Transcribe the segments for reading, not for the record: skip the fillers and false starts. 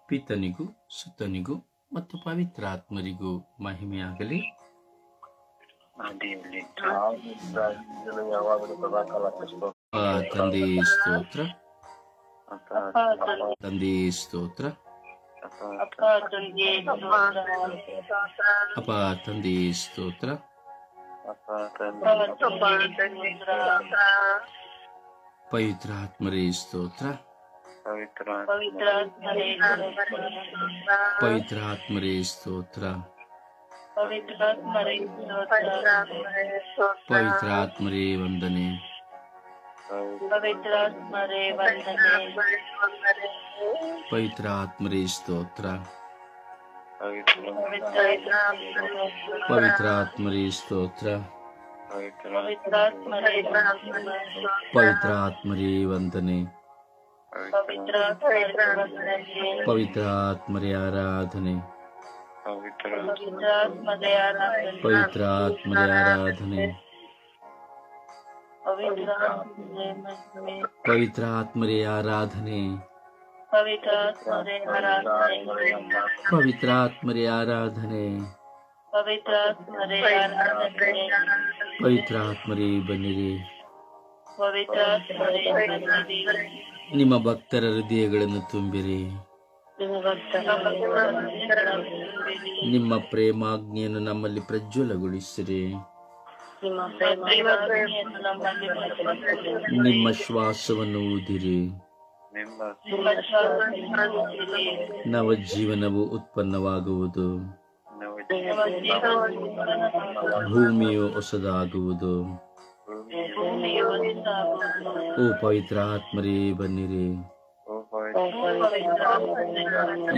ಪಿತನಿಗೂ ಸುತನಿಗೂ ಮತ್ತು ಪವಿತ್ರಾತ್ಮರಿಗೂ ಮಹಿಮೆಯಾಗಲಿ. ತಂದೆ ಸ್ತೋತ್ರ, ತಂದೆ ಸ್ತೋತ್ರ, ಅಪ್ಪ ತಂದೆ ಸ್ತೋತ್ರ, ಪವಿತ್ರಾತ್ಮರೇ ಸ್ತೋತ್ರ, ಪವಿತ್ರಾತ್ಮರೇ ಸ್ತೋತ್ರ, ಪವಿತ್ರಾತ್ಮರೇ ವಂದನೆ, ಪವಿತ್ರಾತ್ಮರೇ ಸ್ತೋತ್ರ, ಪವಿತ್ರಾತ್ಮರೇ ಸ್ತೋತ್ರ, ಪವಿತ್ರಾತ್ಮರೇ ವಂದನೆ, ಪವಿತ್ರಾತ್ಮರೇ ಆರಾಧನೆ, ಪವಿತ್ರಾತ್ಮರೇ ಆರಾಧನೆ, ಪವಿತ್ರಾತ್ಮರೇ ಆರಾಧನೆ, ಪವಿತ್ರಾತ್ಮರೇ ಆರಾಧನೆ, ಪವಿತ್ರಾತ್ಮರೇ ಬನ್ನಿರಿ. ನಿಮ್ಮ ಭಕ್ತರ ಹೃದಯಗಳನ್ನು ತುಂಬಿರಿ. ನಿಮ್ಮ ಪ್ರೇಮಾಜ್ಞೆಯನ್ನು ನಮ್ಮಲ್ಲಿ ಪ್ರಜ್ವಲಗೊಳಿಸಿರಿ. ನಿಮ್ಮ ಶ್ವಾಸವನ್ನು ಊದಿರಿ. ನವಜೀವನವು ಉತ್ಪನ್ನವಾಗುವುದು. ಭೂಮಿಯು ಹೊಸದಾಗುವುದು. ಓ ಪವಿತ್ರಾತ್ಮರೇ ಬನ್ನಿರಿ.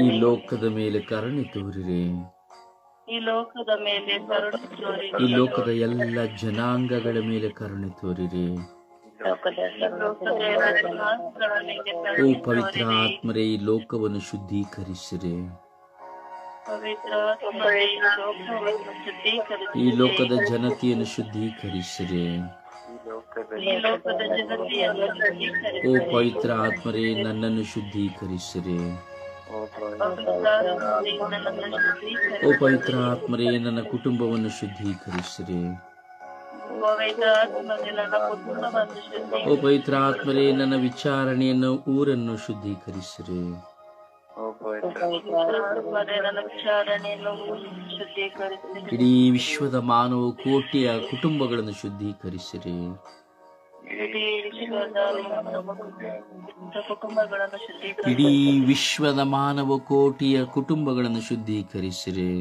ಈ ಲೋಕದ ಮೇಲೆ ಕರುಣೆ ತೋರಿರಿ. ಈ ಲೋಕದ ಎಲ್ಲ ಜನಾಂಗಗಳ ಮೇಲೆ ಕರುಣೆ ತೋರಿರಿ. ಓ ಪವಿತ್ರಾತ್ಮರೇ ಈ ಲೋಕವನ್ನು ಶುದ್ಧೀಕರಿಸಿರಿ. ಈ ಲೋಕದ ಜನತೆಯನ್ನು ಶುದ್ಧೀಕರಿಸಿರಿ. ಓ ಪವಿತ್ರ ಆತ್ಮರೇ ನನ್ನನ್ನು ಶುದ್ಧೀಕರಿಸಿರಿ. ಓ ಪವಿತ್ರ ಆತ್ಮರೇ ನನ್ನ ಕುಟುಂಬವನ್ನು ಶುದ್ಧೀಕರಿಸಿರಿ. ಓ ಪವಿತ್ರ ಆತ್ಮರೇ ನನ್ನ ವಿಚಾರಣೆಯನ್ನು ಊರನ್ನು ಶುದ್ಧೀಕರಿಸಿರಿ. ಇಡೀ ವಿಶ್ವದ ಮಾನವ ಕೋಟಿಯ ಕುಟುಂಬಗಳನ್ನು ಶುದ್ಧೀಕರಿಸಿರಿ. ಇಡೀ ವಿಶ್ವದ ಮಾನವ ಕೋಟಿಯ ಕುಟುಂಬಗಳನ್ನು ಶುದ್ಧೀಕರಿಸಿರಿ.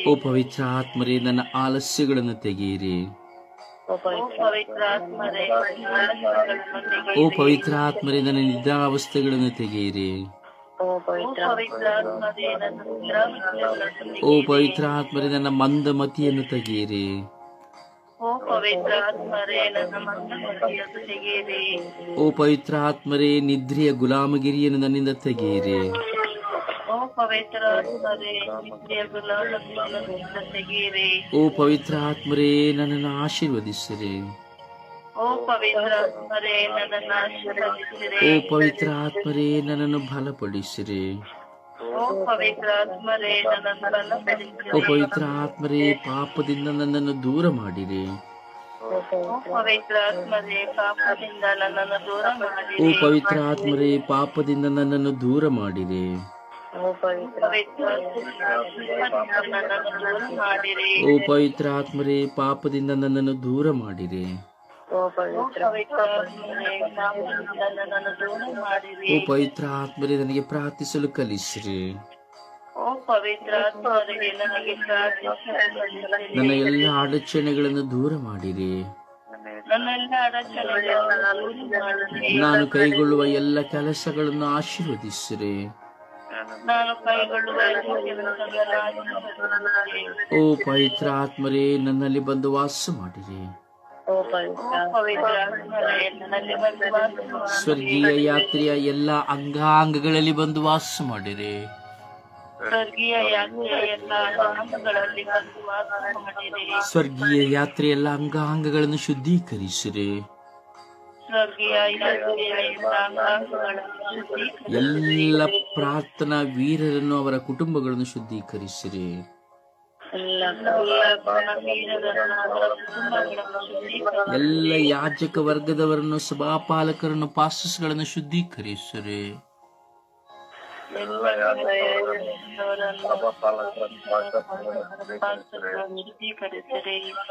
ಓ ಪವಿತ್ರ ಆತ್ಮರೇ ನನ್ನ ಆಲಸ್ಯಗಳನ್ನು ತೆಗೆಯಿರಿ. ಓ ಪವಿತ್ರ ಆತ್ಮರೇ ನನ್ನ ನಿದ್ರಾವಸ್ಥೆಗಳನ್ನು ತೆಗೆಯಿರಿ. ಓ ಪವಿತ್ರ ಆತ್ಮರೇ ನನ್ನ ಮಂದಮತಿಯನ್ನು ತೆಗೆಯಿರಿ. ಓ ಪವಿತ್ರ ಆತ್ಮರೇ ನಿದ್ರೆಯ ಗುಲಾಮಗಿರಿಯನ್ನು ನನ್ನಿಂದ ತೆಗೆಯಿರಿ. ಓ ಪವಿತ್ರ ಆತ್ಮರೇ ನನ್ನನ್ನು ಆಶೀರ್ವದಿಸಿರಿ. ಓ ಪವಿತ್ರ ಆತ್ಮರೇ ನನ್ನನ್ನು ಬಲಪಡಿಸಿರಿ. ಓ ಪವಿತ್ರ ಆತ್ಮರೇ ಪಾಪದಿಂದ ನನ್ನನ್ನು ದೂರ ಮಾಡಿರಿ. ಓ ಪವಿತ್ರ ಆತ್ಮರೇ ಪಾಪದಿಂದ ನನ್ನನ್ನು ದೂರ ಮಾಡಿರಿ. ಓ ಪವಿತ್ರ ಆತ್ಮರೇ ಪಾಪದಿಂದ ನನ್ನನ್ನು ದೂರ ಮಾಡಿರಿ. ಓ ಪವಿತ್ರ ಆತ್ಮರೇ ನನಗೆ ಪ್ರಾರ್ಥಿಸಲು ಕಲಿಸಿರಿ. ನನ್ನ ಎಲ್ಲ ಅಡಚಣೆಗಳನ್ನು ದೂರ ಮಾಡಿರಿ. ನಾನು ಕೈಗೊಳ್ಳುವ ಎಲ್ಲ ಕೆಲಸಗಳನ್ನು ಆಶೀರ್ವದಿಸಿರಿ. ಓ ಪವಿತ್ರ ಆತ್ಮರೇ ನನ್ನಲ್ಲಿ ಬಂದು ವಾಸ ಮಾಡಿರಿ. ಸ್ವರ್ಗೀಯ ಯಾತ್ರೆಯ ಎಲ್ಲ ಅಂಗಾಂಗಗಳಲ್ಲಿ ಬಂದು ವಾಸ ಮಾಡಿರಿ. ಸ್ವರ್ಗೀಯ ಯಾತ್ರೆಯ ಎಲ್ಲ ಅಂಗಾಂಗಗಳನ್ನು ಶುದ್ಧೀಕರಿಸಿರಿ. ಎಲ್ಲ ಪ್ರಾರ್ಥನಾ ವೀರರನ್ನು ಅವರ ಕುಟುಂಬಗಳನ್ನು ಶುದ್ಧೀಕರಿಸಿರಿ. ಎಲ್ಲ ಯಾಜಕ ವರ್ಗದವರನ್ನು, ಸಭಾಪಾಲಕರನ್ನು, ಪಾಸ್ಟರ್ಸ್ಗಳನ್ನು ಶುದ್ಧೀಕರಿಸಿರಿ.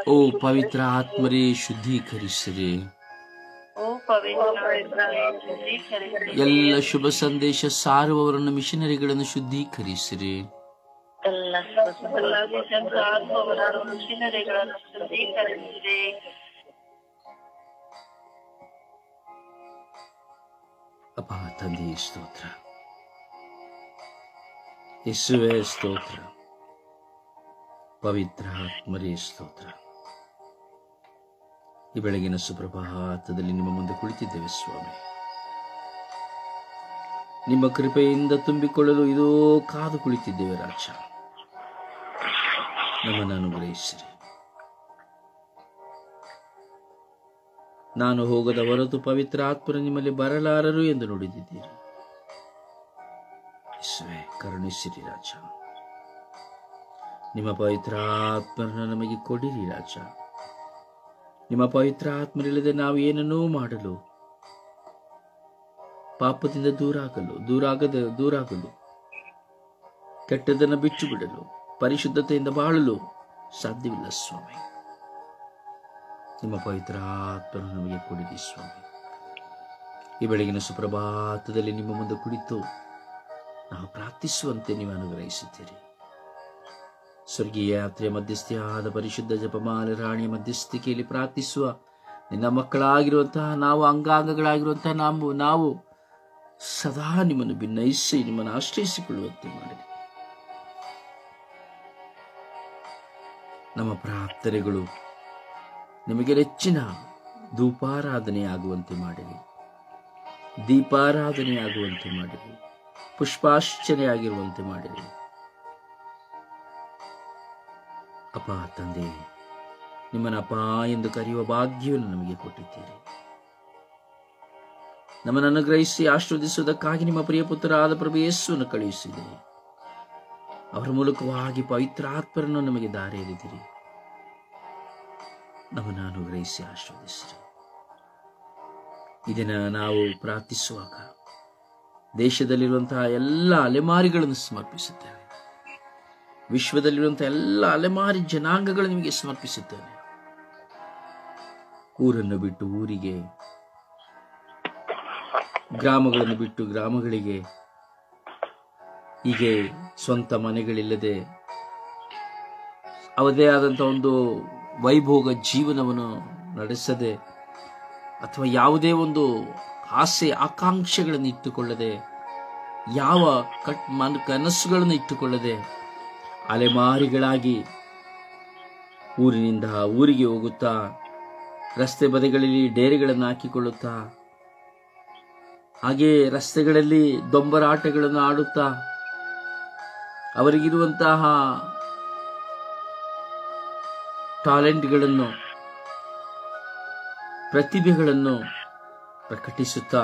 ಓ ಪವಿತ್ರ ಆತ್ಮರೇ ಶುದ್ಧೀಕರಿಸಿರಿ. ಎಲ್ಲ ಶುಭ ಸಂದೇಶ ಸಾರುವವರನ್ನು, ಮಿಷನರಿಗಳನ್ನು ಶುದ್ಧೀಕರಿಸಿರಿ. ಅಪ್ಪ ತಂದೆ ಸ್ತೋತ್ರ, ಯೇಸುವೇ ಸ್ತೋತ್ರ, ಪವಿತ್ರ ಆತ್ಮರೇ ಸ್ತೋತ್ರ. ಈ ಬೆಳಗಿನ ಸುಪ್ರಭಾತದಲ್ಲಿ ನಿಮ್ಮ ಮುಂದೆ ಕುಳಿತಿದ್ದೇವೆ ಸ್ವಾಮಿ. ನಿಮ್ಮ ಕೃಪೆಯಿಂದ ತುಂಬಿಕೊಳ್ಳಲು ಇದೋ ಕಾದು ಕುಳಿತಿದ್ದೇವೆ ರಾಜ. ನಮ್ಮನ್ನು ಅನುಗ್ರಹಿಸಿರಿ. ನಾನು ಹೋಗದ ಹೊರತು ಪವಿತ್ರ ಆತ್ಮರು ನಿಮ್ಮಲ್ಲಿ ಬರಲಾರರು ಎಂದು ನುಡಿದಿದ್ದೀರಿ. ಯೇಸುವೇ ಕರುಣಿಸಿರಿ ರಾಜ. ನಿಮ್ಮ ಪವಿತ್ರ ಆತ್ಮರನ್ನು ನಮಗೆ ಕೊಡಿರಿ ರಾಜ. ನಿಮ್ಮ ಪವಿತ್ರ ಆತ್ಮರಿಲ್ಲದೆ ನಾವು ಏನನ್ನೂ ಮಾಡಲು, ಪಾಪದಿಂದ ದೂರಾಗಲು, ಕೆಟ್ಟದನ್ನು ಬಿಟ್ಟು ಬಿಡಲು, ಪರಿಶುದ್ಧತೆಯಿಂದ ಬಾಳಲು ಸಾಧ್ಯವಿಲ್ಲ ಸ್ವಾಮಿ. ನಿಮ್ಮ ಪವಿತ್ರ ಆತ್ಮರನ್ನು ನಮಗೆ ಕೊಡಿರಿ ಸ್ವಾಮಿ. ಈ ಬೆಳಗಿನ ಸುಪ್ರಭಾತದಲ್ಲಿ ನಿಮ್ಮ ಮುಂದೆ ಕುಳಿತು ನಾವು ಪ್ರಾರ್ಥಿಸುವಂತೆ ನೀವು ಅನುಗ್ರಹಿಸುತ್ತೀರಿ. ಸ್ವರ್ಗೀಯ ಯಾತ್ರೆಯ ಮಧ್ಯಸ್ಥೆಯಾದ ಪರಿಶುದ್ಧ ಜಪಮಾಲೆ ರಾಣಿಯ ಮಧ್ಯಸ್ಥಿಕೆಯಲ್ಲಿ ಪ್ರಾರ್ಥಿಸುವ ನಿನ್ನ ಮಕ್ಕಳಾಗಿರುವಂತಹ ನಾವು, ಅಂಗಾಂಗಗಳಾಗಿರುವಂತಹ ನಾವು ಸದಾ ನಿಮ್ಮನ್ನು ಭಿನ್ನಯಿಸಿ ನಿಮ್ಮನ್ನು ಆಶ್ರಯಿಸಿಕೊಳ್ಳುವಂತೆ ಮಾಡಿರಿ. ನಮ್ಮ ಪ್ರಾರ್ಥನೆಗಳು ನಿಮಗೆ ನೆಚ್ಚಿನ ಧೂಪಾರಾಧನೆಯಾಗುವಂತೆ ಮಾಡಿರಿ, ದೀಪಾರಾಧನೆಯಾಗುವಂತೆ ಮಾಡಿರಿ, ಪುಷ್ಪಾರ್ಚನೆಯಾಗಿರುವಂತೆ ಮಾಡಿರಿ. ಅಪ್ಪ ತಂದೆ, ನಿಮ್ಮನ್ನು ಅಪ್ಪ ಎಂದು ಕರೆಯುವ ಭಾಗ್ಯವನ್ನು ನಮಗೆ ಕೊಟ್ಟಿದ್ದೀರಿ. ನಮ್ಮನ್ನು ಅನುಗ್ರಹಿಸಿ ಆಶೀರ್ವದಿಸುವುದಕ್ಕಾಗಿ ನಿಮ್ಮ ಪ್ರಿಯ ಪುತ್ರರಾದ ಪ್ರಭು ಯೇಸುವನ್ನು ಕಳುಹಿಸಿದಿರಿ. ಅವರ ಮೂಲಕವಾಗಿ ಪವಿತ್ರ ಆತ್ಮರನ್ನು ನಮಗೆ ದಾರಿ ಎರೆದಿರಿ. ನಮ್ಮನ್ನು ಅನುಗ್ರಹಿಸಿ ಆಶೀರ್ವದಿಸಿರಿ. ಈ ದಿನ ನಾವು ಪ್ರಾರ್ಥಿಸುವಾಗ ದೇಶದಲ್ಲಿರುವಂತಹ ಎಲ್ಲ ಅಲೆಮಾರಿಗಳನ್ನು ಸಮರ್ಪಿಸುತ್ತೇವೆ. ವಿಶ್ವದಲ್ಲಿರುವಂತಹ ಎಲ್ಲ ಅಲೆಮಾರಿ ಜನಾಂಗಗಳು ನಿಮಗೆ ಸಮರ್ಪಿಸುತ್ತೇವೆ. ಊರನ್ನು ಬಿಟ್ಟು ಊರಿಗೆ, ಗ್ರಾಮಗಳನ್ನು ಬಿಟ್ಟು ಗ್ರಾಮಗಳಿಗೆ, ಹೀಗೆ ಸ್ವಂತ ಮನೆಗಳಿಲ್ಲದೆ ಅವದೇ ಆದಂತಹ ಒಂದು ವೈಭೋಗ ಜೀವನವನ್ನು ನಡೆಸದೆ, ಅಥವಾ ಯಾವುದೇ ಒಂದು ಆಸೆ ಆಕಾಂಕ್ಷೆಗಳನ್ನು ಇಟ್ಟುಕೊಳ್ಳದೆ, ಯಾವ ಕನಸುಗಳನ್ನು ಇಟ್ಟುಕೊಳ್ಳದೆ ಅಲೆಮಾರಿಗಳಾಗಿ ಊರಿನಿಂದ ಊರಿಗೆ ಹೋಗುತ್ತಾ, ರಸ್ತೆ ಬದಿಗಳಲ್ಲಿ ಡೇರೆಗಳನ್ನು ಹಾಕಿಕೊಳ್ಳುತ್ತಾ, ಹಾಗೆ ರಸ್ತೆಗಳಲ್ಲಿ ದೊಂಬರಾಟಗಳನ್ನು ಆಡುತ್ತಾ ಅವರಿಗಿರುವಂತಹ ಟ್ಯಾಲೆಂಟ್ಗಳನ್ನು, ಪ್ರತಿಭೆಗಳನ್ನು ಪ್ರಕಟಿಸುತ್ತಾ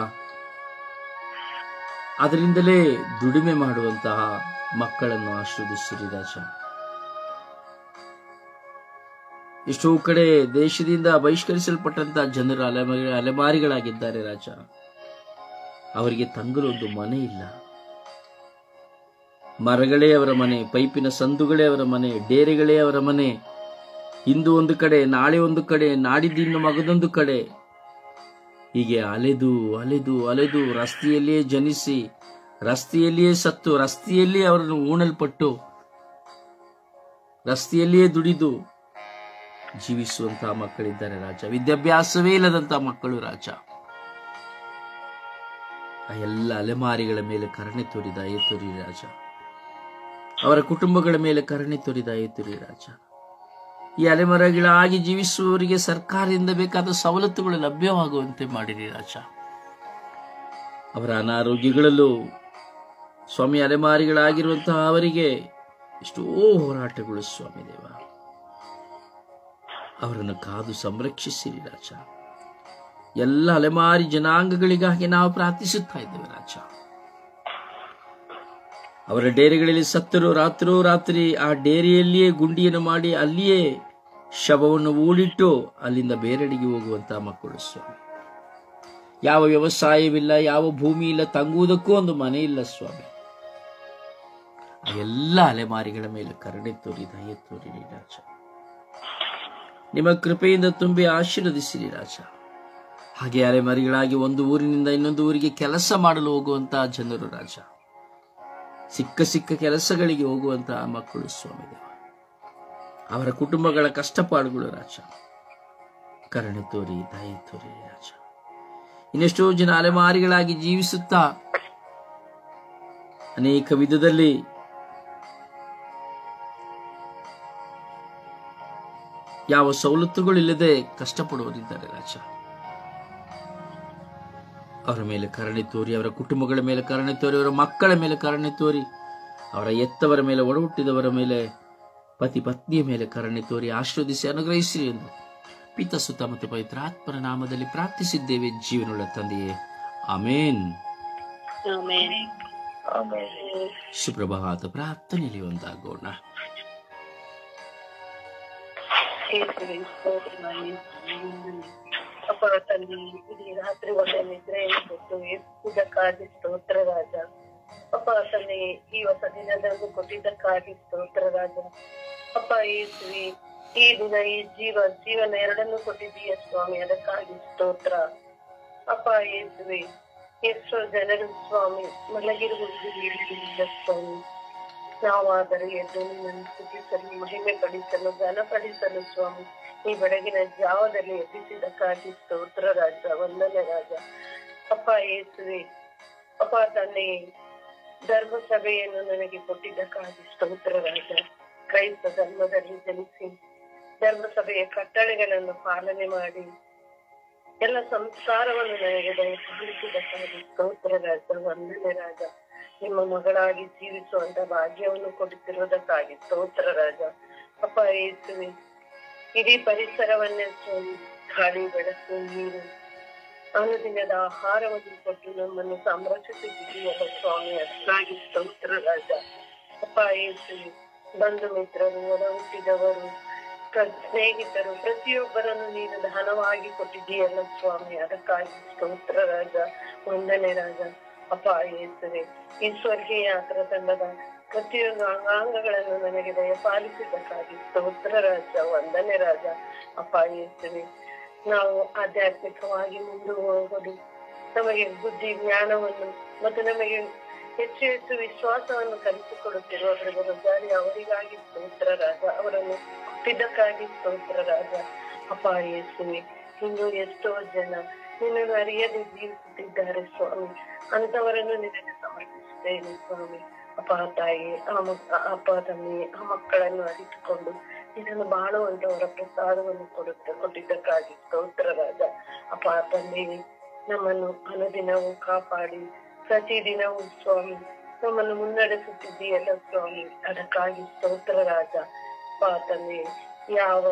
ಅದರಿಂದಲೇ ದುಡಿಮೆ ಮಾಡುವಂತಹ ಮಕ್ಕಳನ್ನು ಆಶೀರ್ವದಿಸಿರಿ ರಾಜ. ಎಷ್ಟೋ ಕಡೆ ದೇಶದಿಂದ ಬಹಿಷ್ಕರಿಸಲ್ಪಟ್ಟಂತಹ ಜನರು ಅಲೆಮಾರಿಗಳಾಗಿದ್ದಾರೆ ರಾಜ. ಅವರಿಗೆ ತಂಗಲು ಒಂದು ಮನೆ ಇಲ್ಲ. ಮರಗಳೇ ಅವರ ಮನೆ, ಪೈಪಿನ ಸಂದುಗಳೇ ಅವರ ಮನೆ, ಡೇರೆಗಳೇ ಅವರ ಮನೆ. ಇಂದು ಒಂದು ಕಡೆ, ನಾಳೆ ಒಂದು ಕಡೆ, ನಾಡಿದ್ದು ಮಗದೊಂದು ಕಡೆ, ಹೀಗೆ ಅಲೆದು ಅಲೆದು ಅಲೆದು ರಸ್ತೆಯಲ್ಲಿಯೇ ಜನಿಸಿ, ರಸ್ತೆಯಲ್ಲಿಯೇ ಸತ್ತು, ರಸ್ತೆಯಲ್ಲಿಯೇ ಅವರನ್ನು ಉಣಲ್ಪಟ್ಟು, ರಸ್ತೆಯಲ್ಲಿಯೇ ದುಡಿದು ಜೀವಿಸುವಂತಹ ಮಕ್ಕಳಿದ್ದಾರೆ ರಾಜ. ವಿದ್ಯಾಭ್ಯಾಸವೇ ಇಲ್ಲದಂತಹ ಮಕ್ಕಳು ರಾಜ. ಆ ಎಲ್ಲ ಅಲೆಮಾರಿಗಳ ಮೇಲೆ ಕರುಣೆ ತೋರಿ ರಾಜ. ಅವರ ಕುಟುಂಬಗಳ ಮೇಲೆ ಕರುಣೆ ತೋರಿ ರಾಜ. ಈ ಅಲೆಮಾರಿಗಳಾಗಿ ಜೀವಿಸುವವರಿಗೆ ಸರ್ಕಾರದಿಂದ ಬೇಕಾದ ಸವಲತ್ತುಗಳು ಲಭ್ಯವಾಗುವಂತೆ ಮಾಡಿರಿ ರಾಜ. ಅವರ ಅನಾರೋಗ್ಯಗಳಲ್ಲೂ ಸ್ವಾಮಿ, ಅಲೆಮಾರಿಗಳಾಗಿರುವಂತಹ ಅವರಿಗೆ ಎಷ್ಟೋ ಹೋರಾಟಗಳು ಸ್ವಾಮಿ ದೇವ. ಅವರನ್ನು ಕಾದು ಸಂರಕ್ಷಿಸಿರಿ ರಾಜ. ಎಲ್ಲ ಅಲೆಮಾರಿ ಜನಾಂಗಗಳಿಗಾಗಿ ನಾವು ಪ್ರಾರ್ಥಿಸುತ್ತಾ ಇದ್ದೇವೆ ರಾಜ. ಅವರ ಡೇರೆಗಳಲ್ಲಿ ಸತ್ತರು ರಾತ್ರಿ ಆ ಡೇರೆಯಲ್ಲಿಯೇ ಗುಂಡಿಯನ್ನು ಮಾಡಿ ಅಲ್ಲಿಯೇ ಶವವನ್ನು ಹೂಳಿಟ್ಟು ಅಲ್ಲಿಂದ ಬೇರೆಡೆಗೆ ಹೋಗುವಂತಹ ಮಕ್ಕಳು ಸ್ವಾಮಿ. ಯಾವ ವ್ಯವಸಾಯವಿಲ್ಲ, ಯಾವ ಭೂಮಿ ಇಲ್ಲ, ತಂಗುವುದಕ್ಕೂ ಒಂದು ಮನೆ ಇಲ್ಲ ಸ್ವಾಮಿ. ಎಲ್ಲ ಅಲೆಮಾರಿಗಳ ಮೇಲೆ ಕರುಣೆ ತೋರಿ ದಯೆ ತೋರಿರಿ ರಾಜ. ನಿಮ್ಮ ಕೃಪೆಯಿಂದ ತುಂಬಿ ಆಶೀರ್ವದಿಸಿರಿ ರಾಜ. ಹಾಗೆ ಅಲೆಮಾರಿಗಳಾಗಿ ಒಂದು ಊರಿನಿಂದ ಇನ್ನೊಂದು ಊರಿಗೆ ಕೆಲಸ ಮಾಡಲು ಹೋಗುವಂತಹ ಜನರು ರಾಜ, ಸಿಕ್ಕ ಕೆಲಸಗಳಿಗೆ ಹೋಗುವಂತಹ ಮಕ್ಕಳು ಸ್ವಾಮಿ ದೇವ, ಅವರ ಕುಟುಂಬಗಳ ಕಷ್ಟಪಾಡುಗಳು ರಾಜ, ಕರುಣೆ ತೋರಿ ದಯೆ ತೋರಿ ರಾಜ. ಇನ್ನೆಷ್ಟೋ ಜನ ಅಲೆಮಾರಿಗಳಾಗಿ ಜೀವಿಸುತ್ತಾ ಅನೇಕ ವಿಧದಲ್ಲಿ ಯಾವ ಸವಲತ್ತುಗಳಿಲ್ಲದೆ ಕಷ್ಟಪಡುವರಿದ್ದಾರೆ ರಾಜ. ಅವರ ಮೇಲೆ ಕರುಣೆ ತೋರಿ, ಅವರ ಕುಟುಂಬಗಳ ಮೇಲೆ ಕರುಣೆ ತೋರಿ, ಅವರ ಮಕ್ಕಳ ಮೇಲೆ ಕರುಣೆ ತೋರಿ, ಅವರ ಎತ್ತವರ ಮೇಲೆ, ಒಡಹುಟ್ಟಿದವರ ಮೇಲೆ, ಪತಿ ಪತ್ನಿಯ ಮೇಲೆ ಕರುಣೆ ತೋರಿ ಆಶೀರ್ವದಿಸಿ ಅನುಗ್ರಹಿಸಿರಿ ಎಂದು ಪಿತ ಸುತ ಮತ್ತು ಪವಿತ್ರ ಆತ್ಮರ ನಾಮದಲ್ಲಿ ಪ್ರಾರ್ಥಿಸಿದ್ದೇವೆ ಜೀವನವುಳ್ಳ ತಂದೆಯೇ, ಆಮೇನ್. ಸುಪ್ರಭಾತ ಪ್ರಾರ್ಥನೆಯಲ್ಲಿ ಒಂದಾಗೋಣ. ಅಪ್ಪ ತಂದೆ, ಇಡೀ ರಾತ್ರಿ ಒಳ್ಳೆ ನಿದ್ರೆ ಕೊಟ್ಟು ಎತ್ತಿದ್ದಕ್ಕಾಗಿ ಸ್ತೋತ್ರ ರಾಜ. ಅಪ್ಪ ತಂದೆ, ಈ ಹೊಸ ದಿನದಂದು ಕೊಟ್ಟಿದ್ದಕ್ಕಾಗಿ ಸ್ತೋತ್ರ ರಾಜ. ಅಪ್ಪ ಯೇಸುವೆ, ಈ ದಿನ ಈ ಜೀವನ ಎರಡನ್ನೂ ಕೊಟ್ಟಿದ್ದೀಯ ಸ್ವಾಮಿ, ಅದಕ್ಕಾಗಿ ಸ್ತೋತ್ರ. ಅಪ್ಪ ಯೇಸುವೆ, ಎಷ್ಟೋ ಜನರು ಸ್ವಾಮಿ ಮಲಗಿರುವುದು ಸ್ವಾಮಿ, ನಾವಾದರೆ ಎದ್ದು ನಿನ್ನನ್ನು ಸ್ತುತಿಸಲು, ಮಹಿಮೆ ಪಡಿಸಲು, ಘನ ಪಡಿಸಲು ಸ್ವಾಮಿ ಈ ಬೆಳಗಿನ ಜಾವದಲ್ಲಿ ಎಬ್ಬಿಸಿದ್ದಕ್ಕಾಗಿ ಸ್ತೋತ್ರ ರಾಜ, ವಂದನೆ ರಾಜ. ಅಪ್ಪ ಯೇಸುವೆ, ಅಪ್ಪ ತಂದೆ, ಧರ್ಮ ಸಭೆಯನ್ನು ನನಗೆ ಕೊಟ್ಟಿದ್ದಕ್ಕಾಗಿ ಸ್ತೋತ್ರ ರಾಜ. ಕ್ರೈಸ್ತ ಧರ್ಮದಲ್ಲಿ ಜನಿಸಿ ಧರ್ಮ ಸಭೆಯ ಕಟ್ಟಳೆಗಳನ್ನು ಪಾಲನೆ ಮಾಡಿ ಎಲ್ಲ ಸಂಸ್ಕಾರವನ್ನು ನನಗೆ ದಯಪಾಲಿಸಿದ್ದಕ್ಕಾಗಿ ಸ್ತೋತ್ರ ರಾಜ, ವಂದನೆ ರಾಜ. ನಿಮ್ಮ ಮಗಳಾಗಿ ಜೀವಿಸುವಂತ ಭಾಗ್ಯವನ್ನು ಕೊಡುತ್ತಿರುವುದಕ್ಕಾಗಿ ಸ್ತೋತ್ರ ರಾಜ. ಅಪ್ಪ ಯೇಸುವೆ, ಇಡೀ ಪರಿಸರವನ್ನೇ ಸ್ವಾಮಿ ಗಾಳಿ, ಬೆಳಕು, ನೀರು, ಅನುದಿನದ ಆಹಾರವನ್ನು ಕೊಟ್ಟು ನಮ್ಮನ್ನು ಸಂರಕ್ಷಿಸುತ್ತಿದೆಯಲ್ಲ ಸ್ವಾಮಿ, ಅದಕ್ಕಾಗಿ ಸ್ತೋತ್ರ ರಾಜ. ಅಪ್ಪ ಯೇಸುವೆ, ಬಂಧು ಮಿತ್ರರು, ಒಡ ಹುಟ್ಟಿದವರು, ಸ್ನೇಹಿತರು ಪ್ರತಿಯೊಬ್ಬರನ್ನು ನೀನು ದಾನವಾಗಿ ಕೊಟ್ಟಿದ್ದೀಯಲ್ಲ ಸ್ವಾಮಿ, ಅದಕ್ಕಾಗಿ ಸ್ತೋತ್ರ ರಾಜ, ವಂದನೆ ರಾಜ. ಅಪ್ಪ ಯೇಸುವೆ, ಈ ಸ್ವರ್ಗೀಯ ಯಾತ್ರಾ ತಂಡದ ಪ್ರತಿಯೊಂದು ಅಂಗಾಂಗಗಳನ್ನು ನನಗೆ ದಯಪಾಲಿಸಿದ್ದಕ್ಕಾಗಿ ಸ್ತೋತ್ರ ರಾಜ, ವಂದನೆ ರಾಜ. ಅಪ್ಪ ಯೇಸುವೆ, ನಾವು ಆಧ್ಯಾತ್ಮಿಕವಾಗಿ ಮುಂದೆ ಹೋಗೋದು, ನಮಗೆ ಬುದ್ಧಿ ಜ್ಞಾನವನ್ನು ಮತ್ತು ನಮಗೆ ಹೆಚ್ಚು ಹೆಚ್ಚು ವಿಶ್ವಾಸವನ್ನು ಕಲಿಸಿಕೊಡುತ್ತಿರುವ ಬ್ರದರ್ ಅವರಿಗಾಗಿ ಸ್ತೋತ್ರ ರಾಜ, ಅವರನ್ನು ಕೊಟ್ಟಿದ್ದಕ್ಕಾಗಿ ಸ್ತೋತ್ರ ರಾಜ. ಅಪ್ಪ ಯೇಸುವೆ, ಇನ್ನು ಎಷ್ಟೋ ಜನ ನಿನ್ನನ್ನು ಅರಿಯದೆ ಜೀವಿಸುತ್ತಿದ್ದಾರೆ ಸ್ವಾಮಿ, ಅಂತವರನ್ನು ನಿನಗೆ ಸಮರ್ಪಿಸುತ್ತೇನೆ ಸ್ವಾಮಿ. ಅಪ್ಪ ತಾಯಿ, ಅಪ್ಪ ತಂದೆ, ಆ ಮಕ್ಕಳನ್ನು ಅರಿತುಕೊಂಡು ಇದನ್ನು ಬಾಳುವಂತವರ ಪ್ರಸಾದವನ್ನು ಕೊಟ್ಟಿದ್ದಕ್ಕಾಗಿ ಸ್ತೋತ್ರ ರಾಜ. ಅಪ್ಪ ತಂದೆ, ನಮ್ಮನ್ನು ಅನುದಿನವೂ ಕಾಪಾಡಿ ಪ್ರತಿದಿನವೂ ಸ್ವಾಮಿ ನಮ್ಮನ್ನು ಮುನ್ನಡೆಸುತ್ತಿದ್ದೀಯಲ್ಲ ಸ್ವಾಮಿ, ಅದಕ್ಕಾಗಿ ಸ್ತೋತ್ರ ರಾಜ. ಅಪ್ಪ ತಂದೆ, ಯಾವ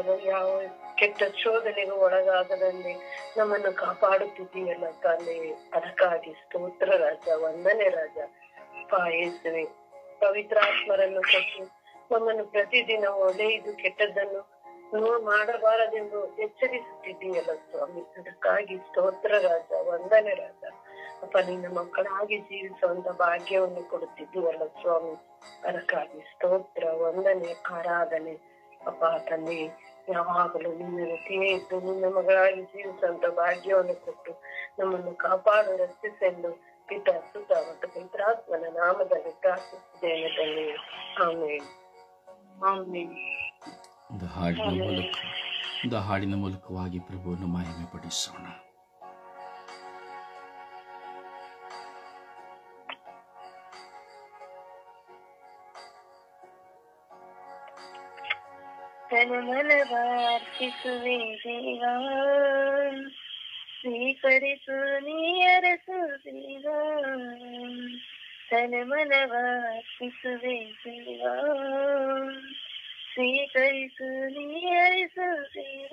ಕೆಟ್ಟ ಶೋಧನೆಗೂ ಒಳಗಾಗದಂತೆ ನಮ್ಮನ್ನು ಕಾಪಾಡುತ್ತಿದ್ದೀಯಲ್ಲ ತಂದೆ, ಅದಕ್ಕಾಗಿ ಸ್ತೋತ್ರ ರಾಜ, ವಂದನೆ ರಾಜ. ಅಪ್ಪ ಯೇಸುವೆ, ಪವಿತ್ರಾತ್ಮರನ್ನು ಕೊಟ್ಟು ನಮ್ಮನ್ನು ಪ್ರತಿದಿನ ಒಳ್ಳೆಯದು ಕೆಟ್ಟದ್ದನ್ನು ಮಾಡಬಾರದೆಂದು ಎಚ್ಚರಿಸುತ್ತಿದ್ದೀಯಲ್ಲ ಸ್ವಾಮಿ, ಅದಕ್ಕಾಗಿ ಸ್ತೋತ್ರ ರಾಜ, ವಂದನೆ ರಾಜ. ಅಪ್ಪ, ನಿನ್ನ ಮಕ್ಕಳಾಗಿ ಜೀವಿಸುವಂತ ಭಾಗ್ಯವನ್ನು ಕೊಡುತ್ತಿದ್ದೀವಲ್ಲ ಸ್ವಾಮಿ, ಅದಕ್ಕಾಗಿ ಸ್ತೋತ್ರ, ವಂದನೆ, ಆರಾಧನೆ. ಅಪ್ಪ ತಂದೆ, ಯಾವಾಗಲೂ ನಿನ್ನ ಜೊತೆಯೇ ಇದ್ದು ನಿನ್ನ ಮಗಳಾಗಿ ಜೀವಿಸುವಂತ ಭಾಗ್ಯವನ್ನು ಕೊಟ್ಟು ನಮ್ಮನ್ನು ಕಾಪಾಡು, ರಕ್ಷಿಸೆಂದು ಪಿತ ಸುತ ಮತ್ತು ಪವಿತ್ರಾತ್ಮನ ನಾಮದಲ್ಲಿ ಪ್ರಾರ್ಥಿಸಿದ್ದೇನೆ ತಂದೆ, ಆಮೇಲೆ ಆಮೇಲೆ. ಒಂದು ಹಾಡಿನ ಮೂಲಕವಾಗಿ ಪ್ರಭುವನ್ನು ಮಹಿಮೆ ಪಡಿಸೋಣ. ತನುಮನವಾರ್ಪಿಸುವೆ ದೇವ, ಸ್ವೀಕರಿಸು ನೀರಸು ದೇವ. ತನುಮನವಾರ್ಪಿಸುವೆ ದೇವ, ಸ್ವೀಕರಿಸು ನೀರಸು ದೇವ.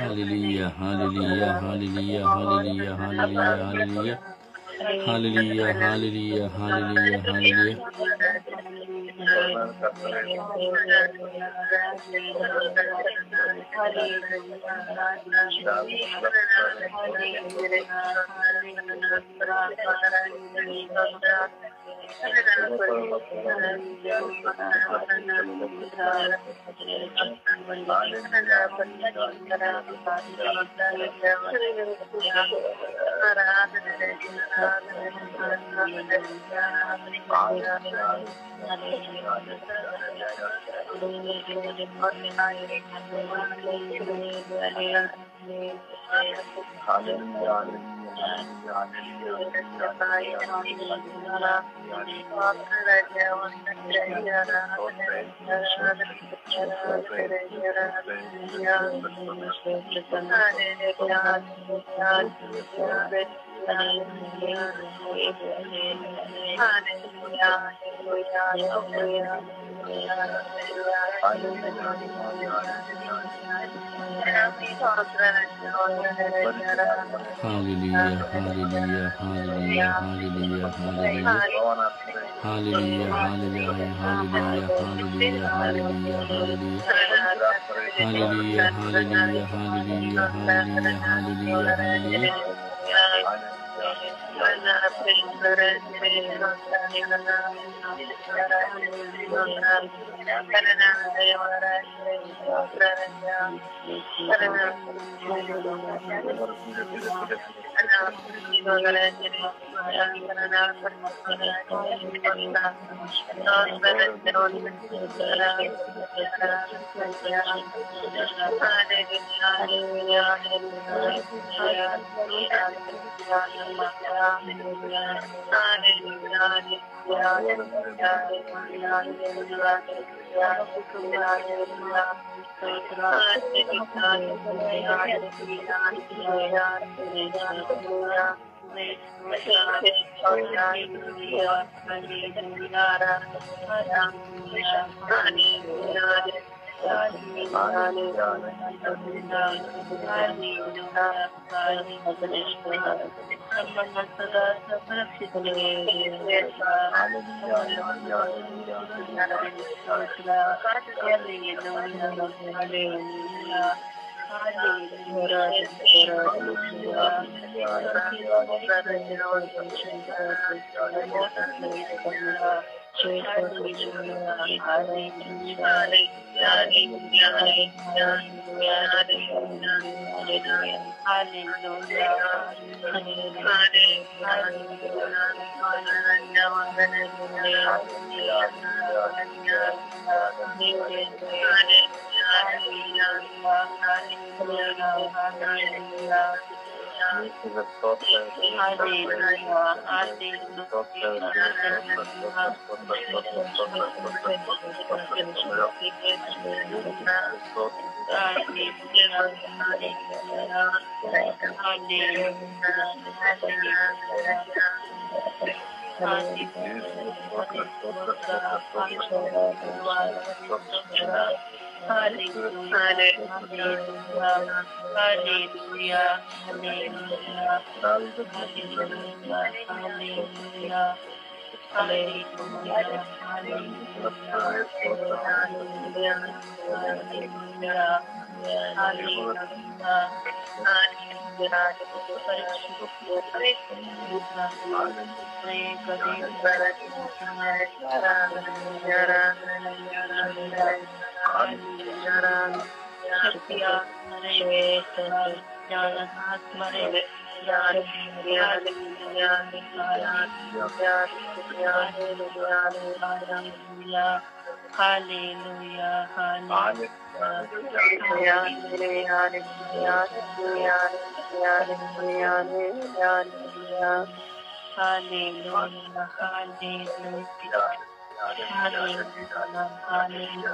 Hallelujah, hallelujah, hallelujah, hallelujah, hallelujah, hallelujah, hallelujah, hallelujah, hallelujah. Hallelujah, hallelujah, hallelujah, hallelujah, hallelujah. Hallelujah, hallelujah, hallelujah, hallelujah,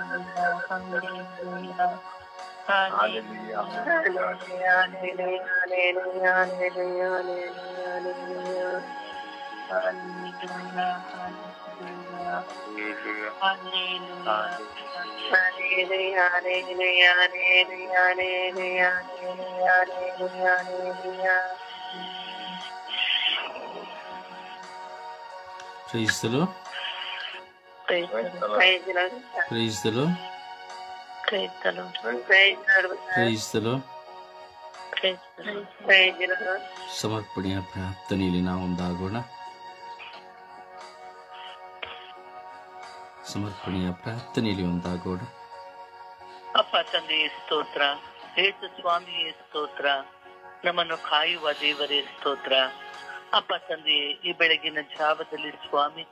hallelujah, hallelujah. Hallelujah, hallelujah, hallelujah, hallelujah, hallelujah, hallelujah. Praise the Lord. Praise the Lord. Praise the Lord. ಸಮರ್ಪಣೆಯ ಪ್ರಾರ್ಥನೆಯಲ್ಲಿ ನಾವು ಒಂದಾಗೋಣ. ಸಮರ್ಪಣೆಯ ಪ್ರಾರ್ಥನೆಯಲ್ಲಿ ಒಂದಾಗೋಣ. ಅಪ್ಪ ತಂದೆಯೇ ಸ್ತೋತ್ರ, ಯೇಸು ಸ್ವಾಮಿಯೇ ಸ್ತೋತ್ರ, ನಮ್ಮನ್ನು ಕಾಯುವ ದೇವರೇ ಸ್ತೋತ್ರ. ಅಪ್ಪ ತಂದೆಯೇ, ಈ ಬೆಳಗಿನ ಜಾವದಲ್ಲಿ ಸ್ವಾಮಿ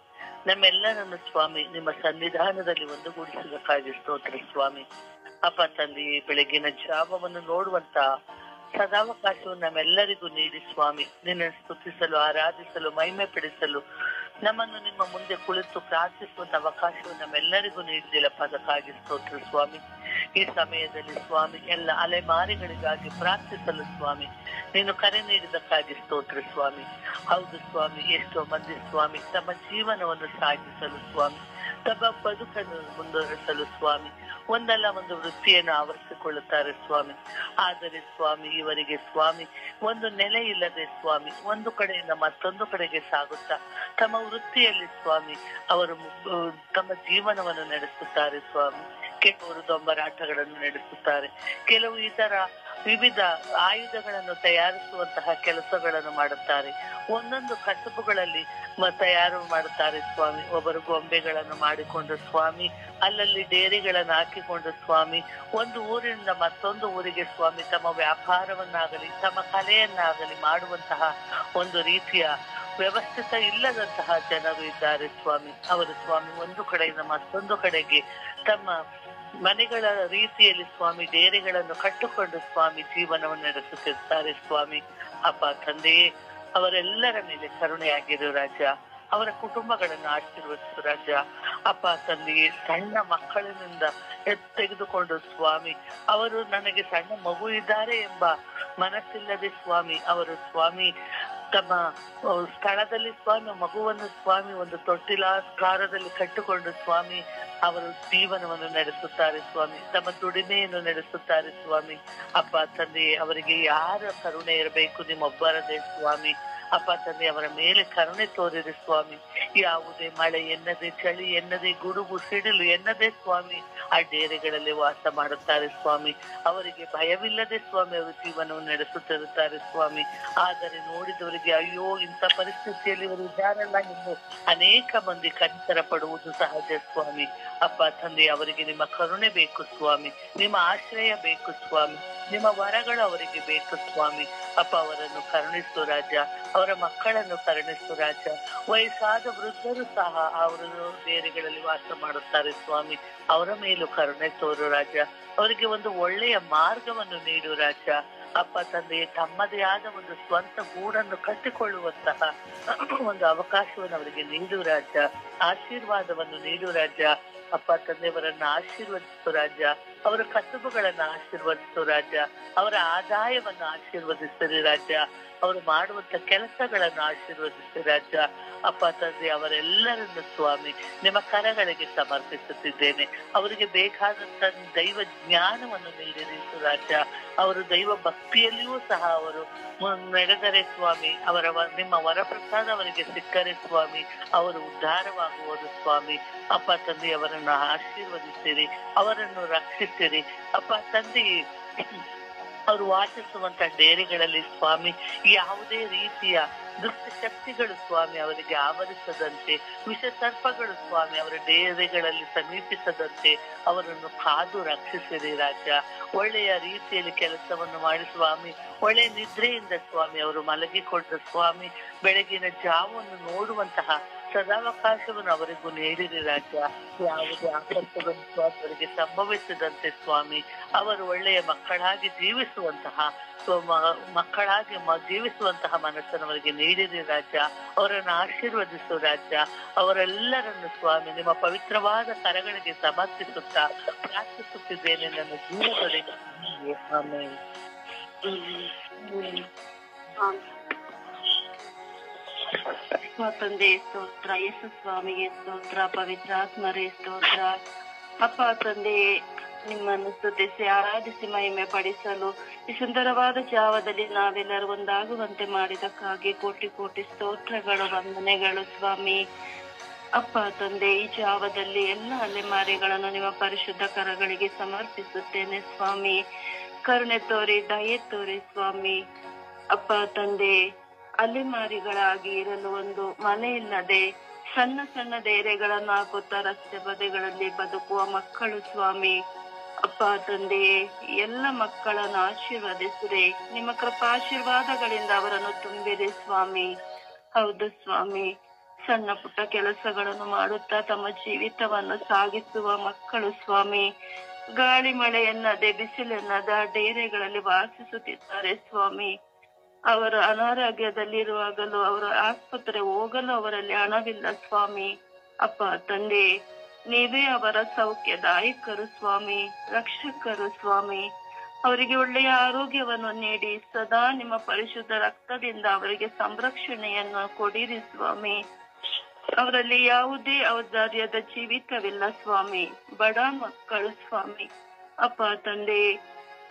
ನಮ್ಮೆಲ್ಲರನ್ನು ಸ್ವಾಮಿ ನಿಮ್ಮ ಸನ್ನಿಧಾನದಲ್ಲಿ ಒಂದುಗೂಡಿಸುವುದಕ್ಕಾಗಿ ಸ್ತೋತ್ರ ಸ್ವಾಮಿ. ಅಪ್ಪ ತಂದೆಯೇ, ಬೆಳಗಿನ ಜಾವವನ್ನು ನೋಡುವಂತ ಸದಾವಕಾಶವನ್ನು ನಮ್ಮೆಲ್ಲರಿಗೂ ನೀಡಿ ಸ್ವಾಮಿ ನಿನ್ನ ಸ್ತುತಿಸಲು, ಆರಾಧಿಸಲು, ಮಹಿಮೆ ಪಡಿಸಲು ನಮ್ಮನ್ನು ನಿಮ್ಮ ಮುಂದೆ ಕುಳಿತು ಪ್ರಾರ್ಥಿಸುವಂತ ಅವಕಾಶವನ್ನು ನಮ್ಮೆಲ್ಲರಿಗೂ ನೀಡಿದಿಲ್ಲಪ್ಪ, ಅದಕ್ಕಾಗಿ ಸ್ತೋತ್ರ ಸ್ವಾಮಿ. ಈ ಸಮಯದಲ್ಲಿ ಸ್ವಾಮಿ ಎಲ್ಲ ಅಲೆಮಾರಿಗಳಿಗಾಗಿ ಪ್ರಾರ್ಥಿಸಲು ಸ್ವಾಮಿ ನೀನು ಕರೆ ನೀಡಿದಕ್ಕಾಗಿ ಸ್ತೋತ್ರ ಸ್ವಾಮಿ. ಹೌದು ಸ್ವಾಮಿ, ಎಷ್ಟೋ ಮಂದಿ ಸ್ವಾಮಿ ತಮ್ಮ ಜೀವನವನ್ನು ಸಾಗಿಸಲು ಸ್ವಾಮಿ, ತಮ್ಮ ಬದುಕನ್ನು ಮುಂದುವರಿಸಲು ಸ್ವಾಮಿ ಒಂದಲ್ಲ ಒಂದು ವೃತ್ತಿಯನ್ನು ಆವರಿಸಿಕೊಳ್ಳುತ್ತಾರೆ ಸ್ವಾಮಿ. ಆದರೆ ಸ್ವಾಮಿ ಇವರಿಗೆ ಸ್ವಾಮಿ ಒಂದು ನೆಲೆ ಇಲ್ಲದೆ ಸ್ವಾಮಿ ಒಂದು ಕಡೆಯಿಂದ ಮತ್ತೊಂದು ಕಡೆಗೆ ಸಾಗುತ್ತಾ ತಮ್ಮ ವೃತ್ತಿಯಲ್ಲಿ ಸ್ವಾಮಿ ಅವರು ತಮ್ಮ ಜೀವನವನ್ನು ನಡೆಸುತ್ತಾರೆ ಸ್ವಾಮಿ. ಕೆಲವರು ದೊಂಬರಾಟಗಳನ್ನು ನಡೆಸುತ್ತಾರೆ, ಕೆಲವು ಇತರ ವಿವಿಧ ಆಯುಧಗಳನ್ನು ತಯಾರಿಸುವಂತಹ ಕೆಲಸಗಳನ್ನು ಮಾಡುತ್ತಾರೆ, ಒಂದೊಂದು ಕಸಬುಗಳಲ್ಲಿ ತಯಾರು ಮಾಡುತ್ತಾರೆ ಸ್ವಾಮಿ. ಒಬ್ಬರು ಗೊಂಬೆಗಳನ್ನು ಮಾಡಿಕೊಂಡು ಸ್ವಾಮಿ ಅಲ್ಲಲ್ಲಿ ಡೇರಿಗಳನ್ನು ಹಾಕಿಕೊಂಡು ಸ್ವಾಮಿ ಒಂದು ಊರಿನಿಂದ ಮತ್ತೊಂದು ಊರಿಗೆ ಸ್ವಾಮಿ ತಮ್ಮ ವ್ಯಾಪಾರವನ್ನಾಗಲಿ ತಮ್ಮ ಕಲೆಯನ್ನಾಗಲಿ ಮಾಡುವಂತಹ ಒಂದು ರೀತಿಯ ವ್ಯವಸ್ಥಿತ ಇಲ್ಲದಂತಹ ಜನರು ಇದ್ದಾರೆ ಸ್ವಾಮಿ. ಅವರು ಸ್ವಾಮಿ ಒಂದು ಕಡೆಯಿಂದ ಮತ್ತೊಂದು ಕಡೆಗೆ ತಮ್ಮ ಮನೆಗಳ ರೀತಿಯಲ್ಲಿ ಸ್ವಾಮಿ ಡೇರೆಗಳನ್ನು ಕಟ್ಟುಕೊಂಡು ಸ್ವಾಮಿ ಜೀವನವನ್ನು ನಡೆಸುತ್ತಿರ್ತಾರೆ ಸ್ವಾಮಿ. ಅಪ್ಪ ತಂದೆಯೇ, ಅವರೆಲ್ಲರ ಮೇಲೆ ಕರುಣೆಯಾಗಿರು ರಾಜ, ಅವರ ಕುಟುಂಬಗಳನ್ನು ಆಶೀರ್ವದಿಸು ರಾಜ. ಅಪ್ಪ ತಂದೆಯೇ, ಸಣ್ಣ ಮಕ್ಕಳಿನಿಂದ ತೆಗೆದುಕೊಂಡು ಸ್ವಾಮಿ ಅವರು ನನಗೆ ಸಣ್ಣ ಮಗು ಇದ್ದಾರೆ ಎಂಬ ಮನಸ್ಸಿಲ್ಲದೆ ಸ್ವಾಮಿ ಅವರು ಸ್ವಾಮಿ ತಮ್ಮ ಸ್ಥಳದಲ್ಲಿ ಸ್ವಾಮಿ ಮಗುವನ್ನು ಸ್ವಾಮಿ ಒಂದು ತೊಟ್ಟಿಲಾಕಾರದಲ್ಲಿ ಕಟ್ಟಿಕೊಂಡು ಸ್ವಾಮಿ ಅವರು ಜೀವನವನ್ನು ನಡೆಸುತ್ತಾರೆ ಸ್ವಾಮಿ, ತಮ್ಮ ದುಡಿಮೆಯನ್ನು ನಡೆಸುತ್ತಾರೆ ಸ್ವಾಮಿ. ಅಪ್ಪ ತಂದೆ, ಅವರಿಗೆ ಯಾರ ಕರುಣೆ ಇರಬೇಕು? ನಿಮ್ಮೊಬ್ಬರದೇ ಸ್ವಾಮಿ. ಅಪ್ಪ ತಂದೆ, ಅವರ ಮೇಲೆ ಕರುಣೆ ತೋರಿರಿ ಸ್ವಾಮಿ. ಯಾವುದೇ ಮಳೆ ಎನ್ನದೆ, ಚಳಿ ಎನ್ನದೆ, ಗುಡುಗು ಸಿಡಿಲು ಎನ್ನದೆ ಸ್ವಾಮಿ ಆ ಡೇರೆಗಳಲ್ಲಿ ವಾಸ ಮಾಡುತ್ತಾರೆ ಸ್ವಾಮಿ. ಅವರಿಗೆ ಭಯವಿಲ್ಲದೆ ಸ್ವಾಮಿ ಅವರು ಜೀವನವನ್ನು ನಡೆಸುತ್ತಿರುತ್ತಾರೆ ಸ್ವಾಮಿ. ಆದರೆ ನೋಡಿದವರಿಗೆ ಅಯ್ಯೋ ಇಂಥ ಪರಿಸ್ಥಿತಿಯಲ್ಲಿ ಇವರು ಇದ್ದಾರಲ್ಲ ಎಂದು ಅನೇಕ ಮಂದಿ ಕನಿಕರ ಪಡುವುದು ಸಹಜ ಸ್ವಾಮಿ. ಅಪ್ಪ ತಂದೆ, ಅವರಿಗೆ ನಿಮ್ಮ ಕರುಣೆ ಬೇಕು ಸ್ವಾಮಿ, ನಿಮ್ಮ ಆಶ್ರಯ ಬೇಕು ಸ್ವಾಮಿ, ನಿಮ್ಮ ವರಗಳು ಅವರಿಗೆ ಬೇಕು ಸ್ವಾಮಿ. ಅಪ್ಪ ಅವರನ್ನು ಕರುಣಿಸು ರಾಜ, ಅವರ ಮಕ್ಕಳನ್ನು ಕರುಣಿಸು ರಾಜ. ವಯಸ್ಸಾದ ವೃದ್ಧರು ಸಹ ಅವರು ಬೇರೆಗಳಲ್ಲಿ ವಾಸ ಮಾಡುತ್ತಾರೆ ಸ್ವಾಮಿ, ಅವರ ಮೇಲೂ ಕರುಣೆ ತೋರು ರಾಜ. ಅವರಿಗೆ ಒಂದು ಒಳ್ಳೆಯ ಮಾರ್ಗವನ್ನು ನೀಡು ರಾಜ. ಅಪ್ಪ ತಂದೆಯೇ, ತಮ್ಮದೇ ಆದ ಒಂದು ಸ್ವಂತ ಗೂಡನ್ನು ಕಟ್ಟಿಕೊಳ್ಳುವಂತಹ ಒಂದು ಅವಕಾಶವನ್ನು ಅವರಿಗೆ ನೀಡು ರಾಜ. ಆಶೀರ್ವಾದವನ್ನು ನೀಡು ರಾಜ. ಅಪ್ಪ ತಂದೆಯವರನ್ನು ಆಶೀರ್ವದಿಸು ರಾಜ. ಅವರ ಕಸುಬುಗಳನ್ನು ಆಶೀರ್ವದಿಸು ರಾಜ. ಅವರ ಆದಾಯವನ್ನು ಆಶೀರ್ವದಿಸಿರಿ ರಾಜ. ಅವರು ಮಾಡುವಂತ ಕೆಲಸಗಳನ್ನು ಆಶೀರ್ವದಿಸಿ ರಾಜ. ಅಪ್ಪ ತಂದೆ, ಅವರೆಲ್ಲರನ್ನು ಸ್ವಾಮಿ ನಿಮ್ಮ ಕರಗಳಿಗೆ ಸಮರ್ಪಿಸುತ್ತಿದ್ದೇನೆ. ಅವರಿಗೆ ಬೇಕಾದಂತ ದೈವ ಜ್ಞಾನವನ್ನು ನೀಡಿರಿ ರಾಜ. ಅವರು ದೈವ ಭಕ್ತಿಯಲ್ಲಿಯೂ ಸಹ ಅವರು ನಡೆದರೆ ಸ್ವಾಮಿ, ಅವರ ನಿಮ್ಮ ವರಪ್ರಸಾದ ಅವರಿಗೆ ಸಿಕ್ಕರೆ ಸ್ವಾಮಿ ಅವರು ಉದ್ಧಾರವಾಗುವುದು ಸ್ವಾಮಿ. ಅಪ್ಪ ತಂದೆ, ಅವರನ್ನು ಆಶೀರ್ವದಿಸಿರಿ, ಅವರನ್ನು ರಕ್ಷಿಸಿರಿ. ಅಪ್ಪ ತಂದೆ, ಅವರು ವಾಸಿಸುವಂತ ಡೇರೆಗಳಲ್ಲಿ ಸ್ವಾಮಿ ಯಾವುದೇ ರೀತಿಯ ದುಷ್ಟ ಶಕ್ತಿಗಳು ಸ್ವಾಮಿ ಅವರಿಗೆ ಆವರಿಸದಂತೆ, ವಿಷ ಸರ್ಪಗಳು ಸ್ವಾಮಿ ಅವರ ಡೇರೆಗಳಲ್ಲಿ ಸಮೀಪಿಸದಂತೆ ಅವರನ್ನು ಕಾದು ರಕ್ಷಿಸಿರಿ ರಾಜ. ಒಳ್ಳೆಯ ರೀತಿಯಲ್ಲಿ ಕೆಲಸವನ್ನು ಮಾಡಿ ಸ್ವಾಮಿ, ಒಳ್ಳೆಯ ನಿದ್ರೆಯಿಂದ ಸ್ವಾಮಿ ಅವರು ಮಲಗಿಕೊಂಡು ಸ್ವಾಮಿ ಬೆಳಗಿನ ಜಾವವನ್ನು ನೋಡುವಂತಹ ಸದಾವಕಾಶವನ್ನು ಅವರಿಗೂ ನೀಡಿರಿ ರಾಜ. ಯಾವುದೇ ಆತಂಕಗಳು ಸ್ವಾಮಿ ಅವರಿಗೆ ಸಂಭವಿಸದಂತೆ ಸ್ವಾಮಿ ಅವರು ಒಳ್ಳೆಯ ಮಕ್ಕಳಾಗಿ ಜೀವಿಸುವಂತಹ ಮಕ್ಕಳಾಗಿ ಜೀವಿಸುವಂತಹ ಮನಸ್ಸನ್ನು ಅವರಿಗೆ ನೀಡಿರಿ ರಾಜ. ಅವರನ್ನು ಆಶೀರ್ವದಿಸು ರಾಜ. ಅವರೆಲ್ಲರನ್ನು ಸ್ವಾಮಿ ನಿಮ್ಮ ಪವಿತ್ರವಾದ ಕರಗಳಿಗೆ ಸಮರ್ಪಿಸುತ್ತಾ ಪ್ರಾರ್ಥಿಸುತ್ತಿದ್ದೇನೆ ನನ್ನ ಜೀವನದೊಳಗೆ. ಆಮೇಲೆ ತಂದೆ ಸ್ತೋತ್ರ, ಯೇಸು ಸ್ವಾಮಿಗೆ ಸ್ತೋತ್ರ, ಪವಿತ್ರಾತ್ಮರೇ ಸ್ತೋತ್ರ. ಅಪ್ಪ ತಂದೆ, ನಿಮ್ಮನ್ನು ಸ್ತುತಿಸಿ ಆರಾಧಿಸಿ ಮಹಿಮೆ ಪಡಿಸಲು ಈ ಸುಂದರವಾದ ಜಾವದಲ್ಲಿ ನಾವೆಲ್ಲರೂ ಒಂದಾಗುವಂತೆ ಮಾಡಿದಕ್ಕಾಗಿ ಕೋಟಿ ಕೋಟಿ ಸ್ತೋತ್ರಗಳು, ವಂದನೆಗಳು ಸ್ವಾಮಿ. ಅಪ್ಪ ತಂದೆ, ಈ ಜಾವದಲ್ಲಿ ಎಲ್ಲ ಅಲೆಮಾರಿಗಳನ್ನು ನಿಮ್ಮ ಪರಿಶುದ್ಧ ಕರಗಳಿಗೆ ಸಮರ್ಪಿಸುತ್ತೇನೆ ಸ್ವಾಮಿ. ಕರುಣೆ ತೋರಿ, ದಯೆ ತೋರಿ ಸ್ವಾಮಿ. ಅಪ್ಪ ತಂದೆ, ಅಲೆಮಾರಿಗಳಾಗಿ ಇರಲು ಒಂದು ಮನೆ ಇಲ್ಲದೆ ಸಣ್ಣ ಸಣ್ಣ ಡೇರೆಗಳನ್ನು ಹಾಕುತ್ತಾ ರಸ್ತೆ ಬದಿಗಳಲ್ಲಿ ಬದುಕುವ ಮಕ್ಕಳು ಸ್ವಾಮಿ. ಅಪ್ಪ ತಂದೆ, ಎಲ್ಲ ಮಕ್ಕಳನ್ನು ಆಶೀರ್ವದಿಸಿರಿ. ನಿಮ್ಮ ಕೃಪಾಶೀರ್ವಾದಗಳಿಂದ ಅವರನ್ನು ತುಂಬಿರಿ ಸ್ವಾಮಿ. ಹೌದು ಸ್ವಾಮಿ, ಸಣ್ಣ ಪುಟ್ಟ ಕೆಲಸಗಳನ್ನು ಮಾಡುತ್ತಾ ತಮ್ಮ ಜೀವಿತವನ್ನು ಸಾಗಿಸುವ ಮಕ್ಕಳು ಸ್ವಾಮಿ. ಗಾಳಿ ಮಳೆ ಎನ್ನದೆ, ಬಿಸಿಲೆನ್ನದ ಡೇರೆಗಳಲ್ಲಿ ವಾಸಿಸುತ್ತಿದ್ದಾರೆ ಸ್ವಾಮಿ. ಅವರ ಅನಾರೋಗ್ಯದಲ್ಲಿರುವಾಗಲೂ ಅವರ ಆಸ್ಪತ್ರೆ ಹೋಗಲು ಅವರಲ್ಲಿ ಹಣವಿಲ್ಲ ಸ್ವಾಮಿ. ಅಪ್ಪ ತಂದೆ, ನೀವೇ ಅವರ ಸೌಖ್ಯದಾಯಕರು ಸ್ವಾಮಿ, ರಕ್ಷಕರು ಸ್ವಾಮಿ. ಅವರಿಗೆ ಒಳ್ಳೆಯ ಆರೋಗ್ಯವನ್ನು ನೀಡಿ ಸದಾ ನಿಮ್ಮ ಪರಿಶುದ್ಧ ರಕ್ತದಿಂದ ಅವರಿಗೆ ಸಂರಕ್ಷಣೆಯನ್ನು ಕೊಡಿರಿ ಸ್ವಾಮಿ. ಅವರಲ್ಲಿ ಯಾವುದೇ ಔದಾರ್ಯದ ಜೀವಿತವಿಲ್ಲ ಸ್ವಾಮಿ. ಬಡ ಮಕ್ಕಳು ಸ್ವಾಮಿ. ಅಪ್ಪ ತಂದೆ,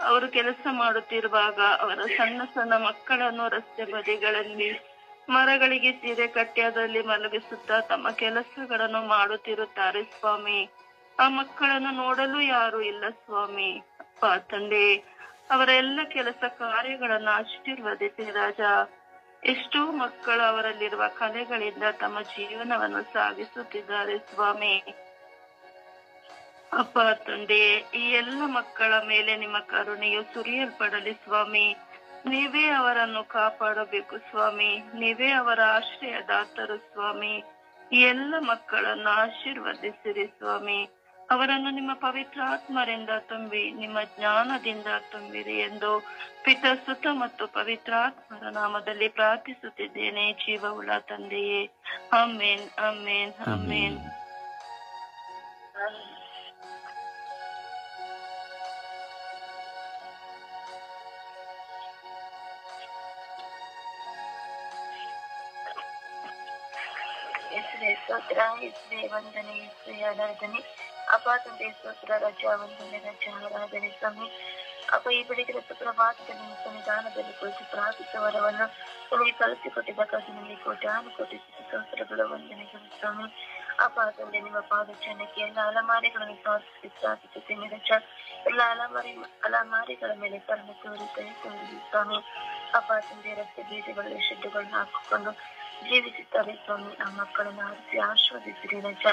ಅವರು ಕೆಲಸ ಮಾಡುತ್ತಿರುವಾಗ ಅವರ ಸಣ್ಣ ಸಣ್ಣ ಮಕ್ಕಳನ್ನು ರಸ್ತೆ ಬದಿಗಳಲ್ಲಿ ಮರಗಳಿಗೆ ಸೀರೆ ಕಟ್ಟಿ ಅದರಲ್ಲಿ ಮಲಗಿಸುತ್ತಾ ತಮ್ಮ ಕೆಲಸಗಳನ್ನು ಮಾಡುತ್ತಿರುತ್ತಾರೆ ಸ್ವಾಮಿ. ಆ ಮಕ್ಕಳನ್ನು ನೋಡಲು ಯಾರು ಇಲ್ಲ ಸ್ವಾಮಿ. ಅಪ್ಪ ತಂದೆ, ಅವರ ಎಲ್ಲ ಕೆಲಸ ಕಾರ್ಯಗಳನ್ನು ಆಶೀರ್ವದಿಸಿ ರಾಜ. ಎಷ್ಟೋ ಮಕ್ಕಳು ಅವರಲ್ಲಿರುವ ಕಲೆಗಳಿಂದ ತಮ್ಮ ಜೀವನವನ್ನು ಸಾಗಿಸುತ್ತಿದ್ದಾರೆ ಸ್ವಾಮಿ. ಅಪ್ಪ ತಂದೆ, ಈ ಎಲ್ಲ ಮಕ್ಕಳ ಮೇಲೆ ನಿಮ್ಮ ಕರುಣೆಯು ಸುರಿಯಲ್ಪಡಲಿ ಸ್ವಾಮಿ. ನೀವೇ ಅವರನ್ನು ಕಾಪಾಡಬೇಕು ಸ್ವಾಮಿ. ನೀವೇ ಅವರ ಆಶ್ರಯದಾತರು ಸ್ವಾಮಿ. ಈ ಎಲ್ಲ ಮಕ್ಕಳನ್ನು ಆಶೀರ್ವದಿಸಿರಿ ಸ್ವಾಮಿ. ಅವರನ್ನು ನಿಮ್ಮ ಪವಿತ್ರಾತ್ಮರಿಂದ ತುಂಬಿ ನಿಮ್ಮ ಜ್ಞಾನದಿಂದ ತುಂಬಿರಿ ಎಂದು ಪಿತ, ಸುತ ಮತ್ತು ಪವಿತ್ರಾತ್ಮರ ನಾಮದಲ್ಲಿ ಪ್ರಾರ್ಥಿಸುತ್ತಿದ್ದೇನೆ ಜೀವವುಳ್ಳ ತಂದೆಯೇ. ಆಮೇನ್, ಆಮೇನ್, ಆಮೇನ್. ಹೆಸರೇ ಸ್ತೋತ್ರ, ಹೆಸರೇ ವಂದನೆ, ಹೆಸರೇ ಆರಾಧನೆ. ಅಪ್ಪ ತಂದೆ ಸ್ತೋತ್ರ, ರಜಾ ವಂದನೆ, ರಜಾ ಆರಾಧನೆ ಸ್ವಾಮಿ. ಅಪ್ಪ ಈ ಬೆಳಿಗ್ಗೆ ಪ್ರಭಾತದಲ್ಲಿ ನಿಮ್ಮ ಸನ್ನಿಧಾನದಲ್ಲಿ ಕುಳಿತು ಪ್ರಾರ್ಥಿಸುವವರವನ್ನು ನಿಮಗೆ ಕಲಿಸಿಕೊಟ್ಟಿದ್ದಕ್ಕಾಗಿ ನಿಮಗೆ ಕೋಟಿ ಸ್ತೋತ್ರಗಳು, ವಂದನೆಗಳು ಸ್ವಾಮಿ. ಅಪ್ಪ ತಂದೆ, ನಿಮ್ಮ ಪಾದಚರಣಕ್ಕೆ ಎಲ್ಲ ಅಲಮಾರಿಗಳನ್ನು ಸಮರ್ಪಿಸಿ ಪ್ರಾರ್ಥಿಸುತ್ತೇನೆ ರಜಾ. ಎಲ್ಲ ಅಲಮಾರಿಗಳ ಮೇಲೆ ಕರುಣೆ ತೋರಿ ಸ್ವಾಮಿ. ಅಪ್ಪ ತಂದೆ, ರಸ್ತೆ ಬೀದಿಗಳಲ್ಲಿ ಶೆಡ್ಡುಗಳನ್ನು ಹಾಕಿಕೊಂಡು ಜೀವಿಸುತ್ತಾರೆ ಸ್ವಾಮಿ. ಆ ಮಕ್ಕಳನ್ನು ಆರಿಸಿ ಆಶೀರ್ವದಿಸಿರಿ ರಜ.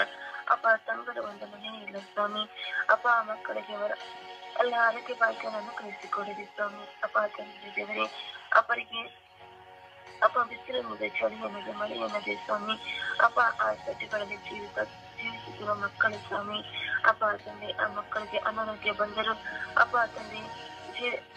ಅಪ್ಪ ತಂಗಲು ಒಂದು ಮನೆ ಇಲ್ಲ ಸ್ವಾಮಿ. ಅಪ್ಪ ಆ ಮಕ್ಕಳಿಗೆ ಅವರ ಎಲ್ಲ ಆರೋಗ್ಯ ಭಾಗ್ಯವನ್ನು ಕಳಿಸಿಕೊಡಿರಿ ಸ್ವಾಮಿ. ಅಪ್ಪ ತಂದೆ ದೇವರೇ, ಅವರಿಗೆ ಅಪ್ಪ ಬಿಸಿಲನ್ನದೆ, ಚಳಿ ಎನ್ನದೆ, ಮಳೆ ಎನ್ನದೆ ಸ್ವಾಮಿ. ಅಪ್ಪ ಆ ಸಜ್ಜಗಳಲ್ಲಿ ಜೀವಿಸುತ್ತಿರುವ ಮಕ್ಕಳು ಸ್ವಾಮಿ. ಅಪ್ಪ ತಂದೆ, ಆ ಮಕ್ಕಳಿಗೆ ಅನಾರೋಗ್ಯ ಬಂದರು ಅಪ್ಪ ತಂದೆ,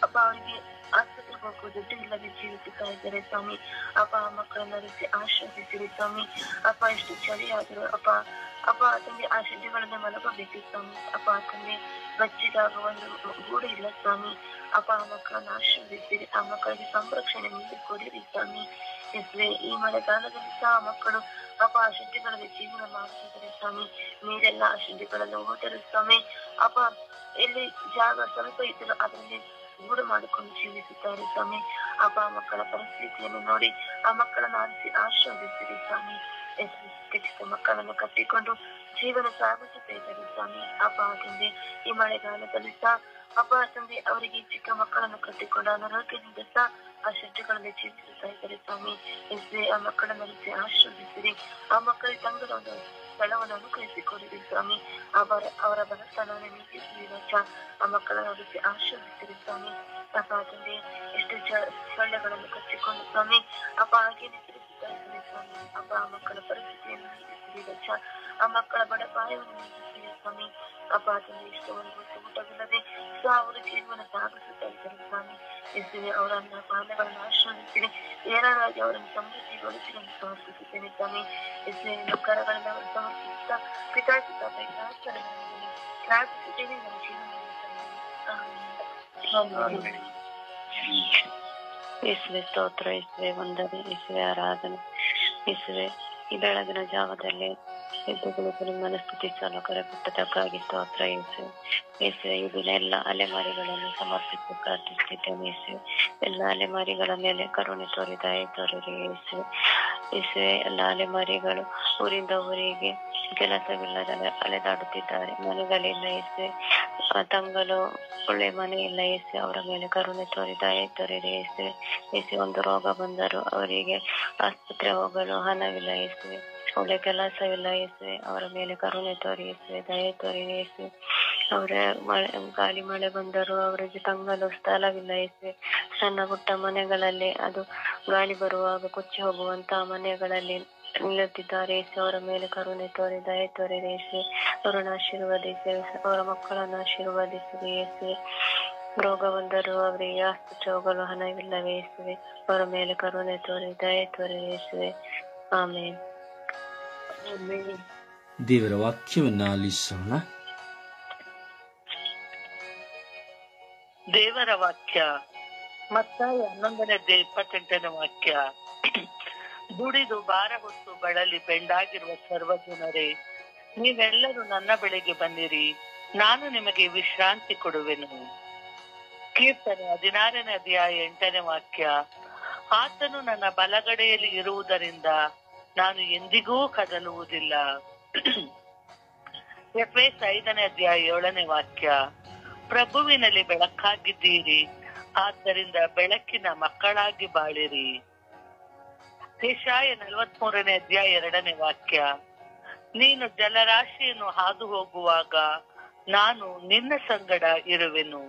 ಅಪ್ಪ ಅವರಿಗೆ ಆಸ್ಪತ್ರೆಗೆ ಹೋಗುವ ದುಡ್ಡು ಇಲ್ಲದೆ ಜೀವಿಸುತ್ತಾ ಇದ್ದಾರೆ ಸ್ವಾಮಿ. ಅಪ್ಪ ಆ ಮಕ್ಕಳನ್ನ ಅರಿಸಿ ಆಶೀರ್ವದಿಸಿರಿ ಸ್ವಾಮಿ. ಅಪ್ಪ ಎಷ್ಟು ಚಳಿ ಆದರೂ ಅಪ್ಪ ತಂದೆ ಆ ಶೆಡ್ಡುಗಳನ್ನ ಮಲಗಬೇಕು ಸ್ವಾಮಿ. ಅಪ್ಪ ತಂದೆ, ಬಚ್ಚಿದಾಗ ಒಂದು ಗೂಡು ಇಲ್ಲ ಸ್ವಾಮಿ. ಅಪ್ಪ ಆ ಮಕ್ಕಳನ್ನ ಆಶೀರ್ವದಿಸಿರಿ. ಆ ಮಕ್ಕಳಿಗೆ ಸಂರಕ್ಷಣೆ ನೀಡಿ ಕೊಡಿರಿ ಸ್ವಾಮಿ. ಹೆಸರೇ, ಈ ಮಳೆಗಾಲದಲ್ಲಿ ಸಹ ಮಕ್ಕಳು ಅಪ್ಪ ಆ ಶೆಡ್ಡುಗಳಲ್ಲಿ ಜೀವನ ಮಾಡ್ತಿದ್ದಾರೆ ಸ್ವಾಮಿ. ನೀರೆಲ್ಲ ಆ ಶೆಡ್ಡುಗಳಲ್ಲಿ ಹೋದರು ಸ್ವಾಮಿ. ಅಪ್ಪ ಎಲ್ಲಿ ಜಾಗ ಸ್ವಲ್ಪ ಇದ್ದರೂ ಅದರಲ್ಲಿ ಗೂಡು ಮಾಡಿಕೊಂಡು ಜೀವಿಸುತ್ತಾರೆ ಸ್ವಾಮಿ. ಅಪ್ಪ ಆ ಮಕ್ಕಳ ಪರಿಸ್ಥಿತಿಯನ್ನು ನೋಡಿ ಆ ಮಕ್ಕಳನ್ನು ಆರಿಸಿ ಆಶೀರ್ವದಿಸಿರಿ ಸ್ವಾಮಿ. ಚಿಕ್ಕ ಮಕ್ಕಳನ್ನು ಕಟ್ಟಿಕೊಂಡು ಜೀವನ ಸಾಗಿಸುತ್ತಾ ಇದ್ದಾರೆ ಸ್ವಾಮಿ. ಅಪ್ಪ ತಂದೆ, ಈ ಮಳೆಗಾಲದಲ್ಲಿ ಸಹ ಅಪ್ಪ ತಂದೆ ಅವರಿಗೆ ಚಿಕ್ಕ ಮಕ್ಕಳನ್ನು ಕಟ್ಟಿಕೊಂಡು ಅನಾರೋಗ್ಯದಿಂದ ಸಹ ಆ ಶೆಡ್ಡುಗಳಲ್ಲಿ ಜೀವಿಸುತ್ತಾ ಇದ್ದಾರೆ ಸ್ವಾಮಿ. ಹೆಸರೇ, ಆ ಮಕ್ಕಳನ್ನು ಅರಿಸಿ ಆಶೀರ್ವದಿಸಿರಿ. ಆ ಮಕ್ಕಳಿಗೆ ತಂಗದ ಒಂದು ಸ್ಥಳವನ್ನು ಅನುಗ್ರಹಿಸಿಕೊಡಿರಿ ಸ್ವಾಮಿ. ಅವರ ಬಡತನವನ್ನು ನೀಗಿಸಿರಿ ರಜ. ಆ ಮಕ್ಕಳನ್ನು ಅರಿಸಿ ಆಶೀರ್ವದಿಸಿರಿ ಸ್ವಾಮಿ. ಅಪ್ಪ ತಂದೆ, ಎಷ್ಟು ಸೊಳ್ಳೆಗಳನ್ನು ಕಚ್ಚಿಕೊಂಡು ಸ್ವಾಮಿ ಅಪ್ಪ ಹಾಗೆ ನಿದ್ರಿಸುತ್ತಾ ಇದ್ದಾರೆ ಸ್ವಾಮಿ. ಅಪ್ಪ ಆ ಮಕ್ಕಳ ಪರಿಸ್ಥಿತಿಯನ್ನು ನೀಗಿಸಿರಿ ರಜ. ಆ ಮಕ್ಕಳ ಬಡಪಾಯವನ್ನು ನೀಗಿಸಿರಿ ಸ್ವಾಮಿ. ಅಪ್ಪ ತಂದೆ, ಇಷ್ಟು ಒಂದು ಊಟವಿಲ್ಲದೆ ಸಹ ಅವರು ಜೀವನ ಸಾಗಿಸುತ್ತಾ ಇದ್ದಾರೆ ಸ್ವಾಮಿ. ಹೆಸರೇ, ಅವರನ್ನ ಪಾಲಗಳನ್ನು ಆಶೀರ್ವದಿಸಿರಿ. ಏನಾರಾಗಿ ಅವರನ್ನು ಸಮೃದ್ಧಿಗೊಳಿಸಿ ಎಂದು ಸಮರ್ಪಿಸುತ್ತೇನೆ ಸ್ವಾಮಿ. ಹೆಸರೇ, ನಿಮ್ಮ ಕರಗಳನ್ನು ಅವರು ಸಮರ್ಪಿಸುತ್ತಾ ಪಿತಾಚಿತ ಪ್ರಾರ್ಥಿಸುತ್ತೇನೆ ನಮ್ಮ ಜೀವನದಲ್ಲಿ. ಯೇಸುವೆ ಸ್ತೋತ್ರ, ಯೇಸುವೆ ವಂದನೆ, ಯೇಸುವೆ ಆರಾಧನೆ. ಯೇಸುವೆ, ಈ ಬೆಳಗಿನ ಜಾವದಲ್ಲಿ ಎದ್ದು ಕುಳಿತು ನಿಮ್ಮನ್ನು ಸ್ತುತಿಸಲು ಕರೆಪಟ್ಟದಕ್ಕಾಗಿ ಸ್ತೋತ್ರ ಯೇಸುವೆ. ಯೇಸುವೆ, ಈ ದಿನ ಎಲ್ಲ ಅಲೆಮಾರಿಗಳನ್ನು ಸಮರ್ಪಿಸಿ ಪ್ರಾರ್ಥಿಸುತ್ತಿದ್ದೇನೆ ಯೇಸುವೆ. ಎಲ್ಲ ಅಲೆಮಾರಿಗಳ ಮೇಲೆ ಕರುಣೆ ತೋರಿ ದಯೆ ತೋರಿರಿ ಯೇಸುವೆ. ಯೇಸುವೆ, ಎಲ್ಲ ಅಲೆಮಾರಿಗಳು ಊರಿಂದ ಊರಿಗೆ ಕೆಲಸವಿಲ್ಲದೆ ಅಲೆದಾಡುತ್ತಿದ್ದಾರೆ, ಮನೆಗಳಿಲ್ಲ ಯೇಸುವೆ, ತಂಗಲು ಒಳ್ಳೆ ಮನೆ ಇಲ್ಲ ಯೇಸುವೆ. ಅವರ ಮೇಲೆ ಕರುಣೆ ತೋರಿ ದಯೆ ತೋರಿರಿ ಯೇಸುವೆ. ಯೇಸುವೆ, ಒಂದು ರೋಗ ಬಂದರೂ ಅವರಿಗೆ ಆಸ್ಪತ್ರೆ ಹೋಗಲು ಹಣವಿಲ್ಲ ಯೇಸುವೆ, ಒಳ್ಳೆ ಕೆಲಸವಿಲ್ಲ ಯೇಸುವೆ. ಅವರ ಮೇಲೆ ಕರುಣೆ ತೋರಿ ಯೇಸುವೆ, ದಯೆ ತೋರಿ ಯೇಸುವೆ. ಅವರ ಗಾಳಿ ಮಳೆ ಬಂದರೂ ಅವರಿಗೆ ತಂಗಲು ಸ್ಥಳವಿಲ್ಲ ಯೇಸುವೆ. ಸಣ್ಣ ಪುಟ್ಟ ಮನೆಗಳಲ್ಲಿ ಅದು ಗಾಳಿ ಬರುವಾಗ ಕೊಚ್ಚಿ ಹೋಗುವಂತಹ ಮನೆಗಳಲ್ಲಿ ನಿಲ್ಲುತ್ತಿದ್ದಾರೆ ಯೇಸು. ಅವರ ಮೇಲೆ ಕರುಣೆ ತೋರಿ ದಯೆ ತೋರಿ ಯೇಸುವೆ. ಅವರನ್ನು ಆಶೀರ್ವದಿಸಿ, ಅವರ ಮಕ್ಕಳನ್ನು ಆಶೀರ್ವದಿಸಿರಿ ಯೇಸುವೆ. ರೋಗ ಬಂದರೂ ಅವರಿಗೆ ಆಸ್ಪತ್ರೆ ಹೋಗಲು ಹಣವಿಲ್ಲವೇ ಯೇಸುವೆ. ಅವರ ಮೇಲೆ ಕರುಣೆ ತೋರಿ ದಯೆ ತೋರಿ ಯೇಸುವೆ. ಆಮೇಲೆ ದೇವರ ವಾಕ್ಯವನ್ನು ಆಲಿಸೋಣ. ದೇವರ ವಾಕ್ಯ ಮತ್ತಾಯ 11:28 ವಾಕ್ಯ. ದುಡಿದು ಭಾರ ಹೊತ್ತು ಬಳಲಿ ಬೆಂಡಾಗಿರುವ ಸರ್ವಜನರೇ, ನೀವೆಲ್ಲರೂ ನನ್ನ ಬಳಿಗೆ ಬನ್ನಿರಿ, ನಾನು ನಿಮಗೆ ವಿಶ್ರಾಂತಿ ಕೊಡುವೆನು. ಕೀರ್ತನೆ 16:8 ವಾಕ್ಯ. ಆತನು ನನ್ನ ಬಲಗಡೆಯಲ್ಲಿ ಇರುವುದರಿಂದ ನಾನು ಎಂದಿಗೂ ಕದಲುವುದಿಲ್ಲ. ಎಫೆಸ 5:7 ವಾಕ್ಯ. ಪ್ರಭುವಿನಲ್ಲಿ ಬೆಳಕಾಗಿದ್ದೀರಿ, ಆದ್ದರಿಂದ ಬೆಳಕಿನ ಮಕ್ಕಳಾಗಿ ಬಾಳಿರಿ. ಯೆಶಾಯ 43:2 ವಾಕ್ಯ. ನೀನು ಜಲರಾಶಿಯನ್ನು ಹಾದು ಹೋಗುವಾಗ ನಾನು ನಿನ್ನ ಸಂಗಡ ಇರುವೆನು.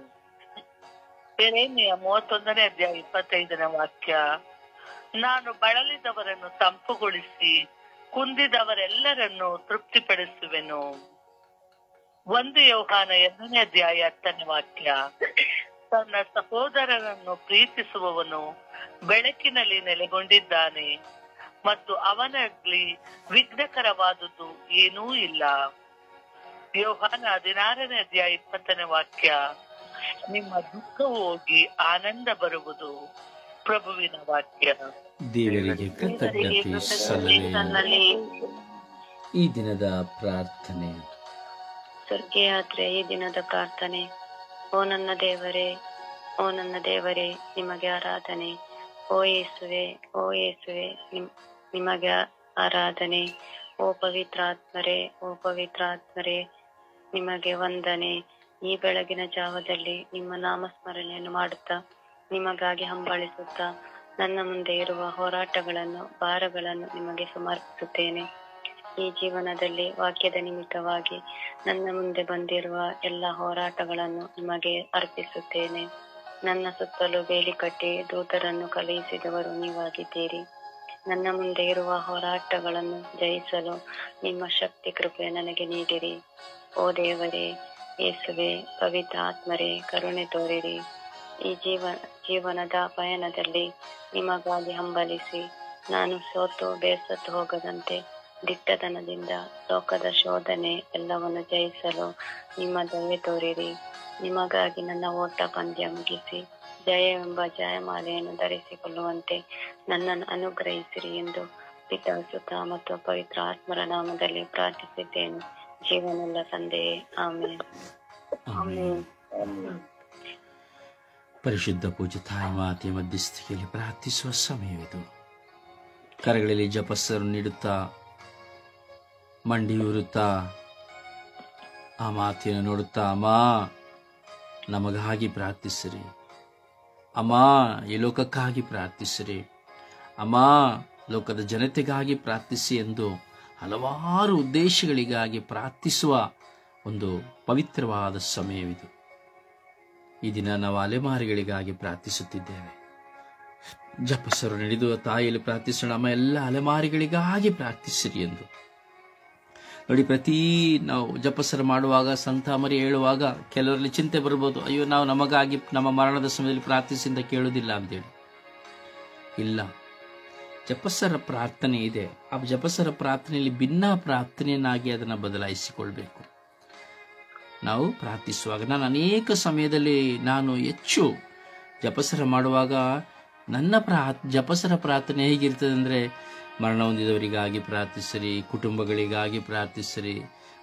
ಯೆರೆಮೀಯ 31:25 ವಾಕ್ಯ. ನಾನು ಬಳಲಿದವರನ್ನು ತಂಪುಗೊಳಿಸಿ ಕುಂದಿದವರೆಲ್ಲರನ್ನು ತೃಪ್ತಿಪಡಿಸುವೆನು. 1 ಯೋಹಾನ 2:10 ವಾಕ್ಯ. ತನ್ನ ಸಹೋದರನನ್ನು ಪ್ರೀತಿಸುವವನು ಬೆಳಕಿನಲ್ಲಿ ನೆಲೆಗೊಂಡಿದ್ದಾನೆ ಮತ್ತು ಅವನಲ್ಲಿ ವಿಘ್ನಕರವಾದುದು ಏನೂ ಇಲ್ಲ. ಯೋಹಾನ 16:20 ವಾಕ್ಯ. ನಿಮ್ಮ ದುಃಖವು ಹೋಗಿ ಆನಂದ ಬರುವುದು. ಪ್ರಭುವಿನ ವಾಕ್ಯ. ದೇವರಿಗೆ ಕೃತಜ್ಞತೆ ಸಲ್ಲಲಿ. ಈ ದಿನದ ಪ್ರಾರ್ಥನೆ. ಸ್ವರ್ಗಯಾತ್ರೆ ಈ ದಿನದ ಪ್ರಾರ್ಥನೆ. ಓ ನನ್ನ ದೇವರೇ, ಓ ನನ್ನ ದೇವರೇ, ನಿಮಗೆ ಆರಾಧನೆ. ಓ ಯೇಸುವೆ, ಓ ಯೇಸುವೆ, ನಿಮಗೆ ಆರಾಧನೆ. ಓ ಪವಿತ್ರಾತ್ಮರೇ, ಓ ಪವಿತ್ರಾತ್ಮರೇ, ನಿಮಗೆ ವಂದನೆ. ಈ ಬೆಳಗಿನ ಜಾವದಲ್ಲಿ ನಿಮ್ಮ ನಾಮಸ್ಮರಣೆಯನ್ನು ಮಾಡುತ್ತಾ, ನಿಮಗಾಗಿ ಹಂಬಲಿಸುತ್ತಾ, ನನ್ನ ಮುಂದೆ ಇರುವ ಹೋರಾಟಗಳನ್ನು, ಭಾರಗಳನ್ನು ನಿಮಗೆ ಸಮರ್ಪಿಸುತ್ತೇನೆ. ಈ ಜೀವನದಲ್ಲಿ ವಾಕ್ಯದ ನಿಮಿತ್ತವಾಗಿ ನನ್ನ ಮುಂದೆ ಬಂದಿರುವ ಎಲ್ಲ ಹೋರಾಟಗಳನ್ನು ನಿಮಗೆ ಅರ್ಪಿಸುತ್ತೇನೆ. ನನ್ನ ಸುತ್ತಲೂ ಬೇಲಿ ಕಟ್ಟಿ ದೂತರನ್ನು ಕಳುಹಿಸಿದವರು ನೀವಾಗಿದ್ದೀರಿ. ನನ್ನ ಮುಂದೆ ಇರುವ ಹೋರಾಟಗಳನ್ನು ಜಯಿಸಲು ನಿಮ್ಮ ಶಕ್ತಿ ಕೃಪೆ ನನಗೆ ನೀಡಿರಿ. ಓ ದೇವರೇ, ಯೇಸುವೆ, ಪವಿತ್ರ ಆತ್ಮರೇ, ಕರುಣೆ ತೋರಿರಿ. ಈ ಜೀವನದ ಪಯಣದಲ್ಲಿ ನಿಮಗಾಗಿ ಹಂಬಲಿಸಿ ನಾನು ಸೋತು ಬೇಸತ್ತು ಹೋಗದಂತೆ ದಿಟ್ಟತನದಿಂದ ಲೋಕದ ಶೋಧನೆ ಎಲ್ಲವನ್ನು ಜಯಿಸಲು ನಿಮ್ಮ ದಯೆ ತೋರಿರಿ. ನಿಮಗಾಗಿ ನನ್ನ ಓಟ ಪಂದ್ಯ ಮುಗಿಸಿ ಜಯವೆಂಬ ಜಯಮಾಲೆಯನ್ನು ಧರಿಸಿಕೊಳ್ಳುವಂತೆ ನನ್ನನ್ನು ಅನುಗ್ರಹಿಸಿರಿ ಎಂದು ಪಿತಾ, ಸುತ ಮತ್ತು ಪವಿತ್ರ ಆತ್ಮರ ನಾಮದಲ್ಲಿ ಪ್ರಾರ್ಥಿಸಿದ್ದೇನೆ. ಜೀವನಲ್ಲ ತಂದೆಯೇ, ಆಮೇಲೆ. ಪರಿಶುದ್ಧ ಪೂಜ್ಯ ತಾಯಿ ಮಾತೆಯ ಮಧ್ಯಸ್ಥಿಕೆಯಲ್ಲಿ ಪ್ರಾರ್ಥಿಸುವ ಸಮಯವಿದು. ಕರಗಳಲ್ಲಿ ಜಪಸ್ಸರು ನೀಡುತ್ತಾ, ಮಂಡಿಯೂರುತ್ತಾ, ಆ ಮಾತೆಯನ್ನು ನೋಡುತ್ತಾ, ಅಮ್ಮ ನಮಗಾಗಿ ಪ್ರಾರ್ಥಿಸಿರಿ, ಅಮ್ಮ ಈ ಲೋಕಕ್ಕಾಗಿ ಪ್ರಾರ್ಥಿಸಿರಿ, ಅಮ್ಮ ಲೋಕದ ಜನತೆಗಾಗಿ ಪ್ರಾರ್ಥಿಸಿ ಎಂದು ಹಲವಾರು ಉದ್ದೇಶಗಳಿಗಾಗಿ ಪ್ರಾರ್ಥಿಸುವ ಒಂದು ಪವಿತ್ರವಾದ ಸಮಯವಿದು. ಈ ದಿನ ನಾವು ಅಲೆಮಾರಿಗಳಿಗಾಗಿ ಪ್ರಾರ್ಥಿಸುತ್ತಿದ್ದೇವೆ. ಜಪಸ್ಸರು ನಡೆದು ತಾಯಿಯಲ್ಲಿ ಪ್ರಾರ್ಥಿಸೋಣ, ಅಮ್ಮ ಎಲ್ಲ ಅಲೆಮಾರಿಗಳಿಗಾಗಿ ಪ್ರಾರ್ಥಿಸಿರಿ ಎಂದು. ನೋಡಿ, ಪ್ರತಿ ನಾವು ಜಪಸ್ಸರ ಮಾಡುವಾಗ, ಸಂತ ಮರಿ ಹೇಳುವಾಗ ಕೆಲವರಲ್ಲಿ ಚಿಂತೆ ಬರ್ಬೋದು, ಅಯ್ಯೋ ನಾವು ನಮಗಾಗಿ ನಮ್ಮ ಮರಣದ ಸಮಯದಲ್ಲಿ ಪ್ರಾರ್ಥಿಸಿಂದ ಕೇಳುವುದಿಲ್ಲ ಅಂತೇಳಿ. ಇಲ್ಲ, ಜಪಸ್ಸರ ಪ್ರಾರ್ಥನೆ ಇದೆ. ಆ ಜಪಸ್ಸರ ಪ್ರಾರ್ಥನೆಯಲ್ಲಿ ಭಿನ್ನ ಪ್ರಾರ್ಥನೆಯನ್ನಾಗಿ ಅದನ್ನು ಬದಲಾಯಿಸಿಕೊಳ್ಬೇಕು. ನಾವು ಪ್ರಾರ್ಥಿಸುವಾಗ, ನಾನು ಅನೇಕ ಸಮಯದಲ್ಲಿ ನಾನು ಹೆಚ್ಚು ಜಪಸ್ಸರ ಮಾಡುವಾಗ ನನ್ನ ಜಪಸ್ಸರ ಪ್ರಾರ್ಥನೆ ಹೇಗಿರ್ತದೆ ಅಂದರೆ, ಮರಣ ಹೊಂದಿದವರಿಗಾಗಿ ಪ್ರಾರ್ಥಿಸಿರಿ, ಕುಟುಂಬಗಳಿಗಾಗಿ ಪ್ರಾರ್ಥಿಸಿರಿ,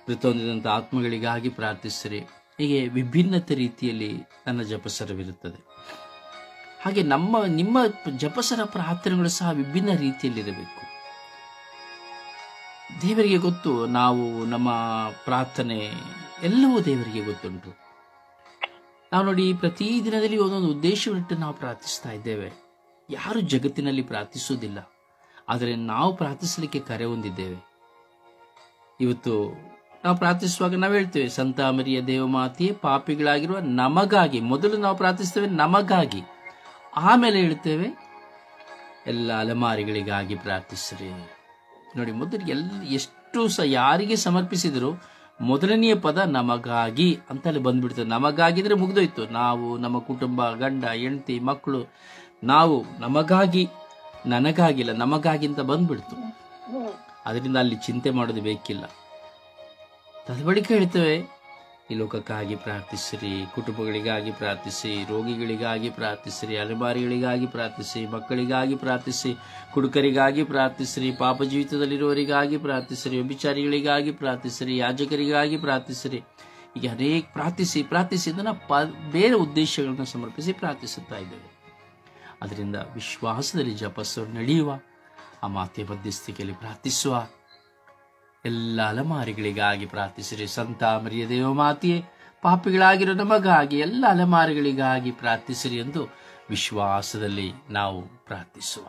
ಮೃತ ಹೊಂದಿದಂಥ ಆತ್ಮಗಳಿಗಾಗಿ ಪ್ರಾರ್ಥಿಸಿರಿ. ಹೀಗೆ ವಿಭಿನ್ನತೆ ರೀತಿಯಲ್ಲಿ ನನ್ನ ಜಪಸರವಿರುತ್ತದೆ. ಹಾಗೆ ನಿಮ್ಮ ಜಪಸರ ಪ್ರಾರ್ಥನೆಗಳು ಸಹ ವಿಭಿನ್ನ ರೀತಿಯಲ್ಲಿರಬೇಕು. ದೇವರಿಗೆ ಗೊತ್ತು, ನಾವು ನಮ್ಮ ಪ್ರಾರ್ಥನೆ ಎಲ್ಲವೂ ದೇವರಿಗೆ ಗೊತ್ತುಂಟು. ನಾವು ನೋಡಿ, ಪ್ರತಿ ದಿನದಲ್ಲಿ ಒಂದೊಂದು ಉದ್ದೇಶವಿಟ್ಟು ನಾವು ಪ್ರಾರ್ಥಿಸ್ತಾ ಇದ್ದೇವೆ. ಯಾರು ಜಗತ್ತಿನಲ್ಲಿ ಪ್ರಾರ್ಥಿಸುವುದಿಲ್ಲ, ಆದರೆ ನಾವು ಪ್ರಾರ್ಥಿಸಲಿಕ್ಕೆ ಕರೆ ಹೊಂದಿದ್ದೇವೆ. ಇವತ್ತು ನಾವು ಪ್ರಾರ್ಥಿಸುವಾಗ ನಾವು ಹೇಳ್ತೇವೆ, ಸಂತ ಮರಿಯ ದೇವಮಾತೆಯೇ ಪಾಪಿಗಳಾಗಿರುವ ನಮಗಾಗಿ. ಮೊದಲು ನಾವು ಪ್ರಾರ್ಥಿಸ್ತೇವೆ ನಮಗಾಗಿ, ಆಮೇಲೆ ಹೇಳ್ತೇವೆ ಎಲ್ಲ ಅಲೆಮಾರಿಗಳಿಗಾಗಿ ಪ್ರಾರ್ಥಿಸ್ರಿ. ನೋಡಿ, ಮೊದಲಿಗೆ ಎಷ್ಟು ಸಹ ಯಾರಿಗೆ ಸಮರ್ಪಿಸಿದ್ರು ಮೊದಲನೆಯ ಪದ ನಮಗಾಗಿ ಅಂತಲೇ ಬಂದ್ಬಿಡ್ತದೆ. ನಮಗಾಗಿದ್ರೆ ಮುಗಿದೋಯ್ತು. ನಾವು, ನಮ್ಮ ಕುಟುಂಬ, ಗಂಡ, ಹೆಂಡತಿ, ಮಕ್ಕಳು, ನಾವು ನಮಗಾಗಿ, ನನಗಾಗಿಲ್ಲ, ನಮಗಾಗಿ ಅಂತ ಬಂದ್ಬಿಡ್ತು. ಅದರಿಂದ ಅಲ್ಲಿ ಚಿಂತೆ ಮಾಡೋದು ಬೇಕಿಲ್ಲ. ತದಬಳಿಕ ಹೇಳ್ತೇವೆ, ಈ ಲೋಕಕ್ಕಾಗಿ ಪ್ರಾರ್ಥಿಸಿರಿ, ಕುಟುಂಬಗಳಿಗಾಗಿ ಪ್ರಾರ್ಥಿಸಿ, ರೋಗಿಗಳಿಗಾಗಿ ಪ್ರಾರ್ಥಿಸಿರಿ, ಅಲೆಮಾರಿಗಳಿಗಾಗಿ ಪ್ರಾರ್ಥಿಸಿ, ಮಕ್ಕಳಿಗಾಗಿ ಪ್ರಾರ್ಥಿಸಿ, ಕುಡುಕರಿಗಾಗಿ ಪ್ರಾರ್ಥಿಸಿರಿ, ಪಾಪ ಜೀವಿತದಲ್ಲಿರುವವರಿಗಾಗಿ ಪ್ರಾರ್ಥಿಸಿರಿ, ವ್ಯಭಿಚಾರಿಗಳಿಗಾಗಿ ಪ್ರಾರ್ಥಿಸಿರಿ, ಯಾಜಕರಿಗಾಗಿ ಪ್ರಾರ್ಥಿಸಿರಿ. ಈಗ ಅನೇಕ ಪ್ರಾರ್ಥಿಸಿ ಅದನ್ನು ಬೇರೆ ಉದ್ದೇಶಗಳನ್ನು ಸಮರ್ಪಿಸಿ ಪ್ರಾರ್ಥಿಸುತ್ತಾ ಇದ್ದೇವೆ. ಅದರಿಂದ ವಿಶ್ವಾಸದಲ್ಲಿ ಜಪಸ್ಸು ನಡೆಯುವ, ಆ ಮಾತೆಯ ಮಧ್ಯಸ್ಥಿಕೆಯಲ್ಲಿ ಪ್ರಾರ್ಥಿಸುವ, ಎಲ್ಲ ಅಲೆಮಾರಿಗಳಿಗಾಗಿ ಪ್ರಾರ್ಥಿಸಿರಿ. ಸಂತ ಮರಿಯ ದೇವಮಾತೆಯೇ ಪಾಪಿಗಳಾಗಿರೋ ನಮಗಾಗಿ ಎಲ್ಲ ಅಲೆಮಾರಿಗಳಿಗಾಗಿ ಪ್ರಾರ್ಥಿಸಿರಿ ಎಂದು ವಿಶ್ವಾಸದಲ್ಲಿ ನಾವು ಪ್ರಾರ್ಥಿಸುವ.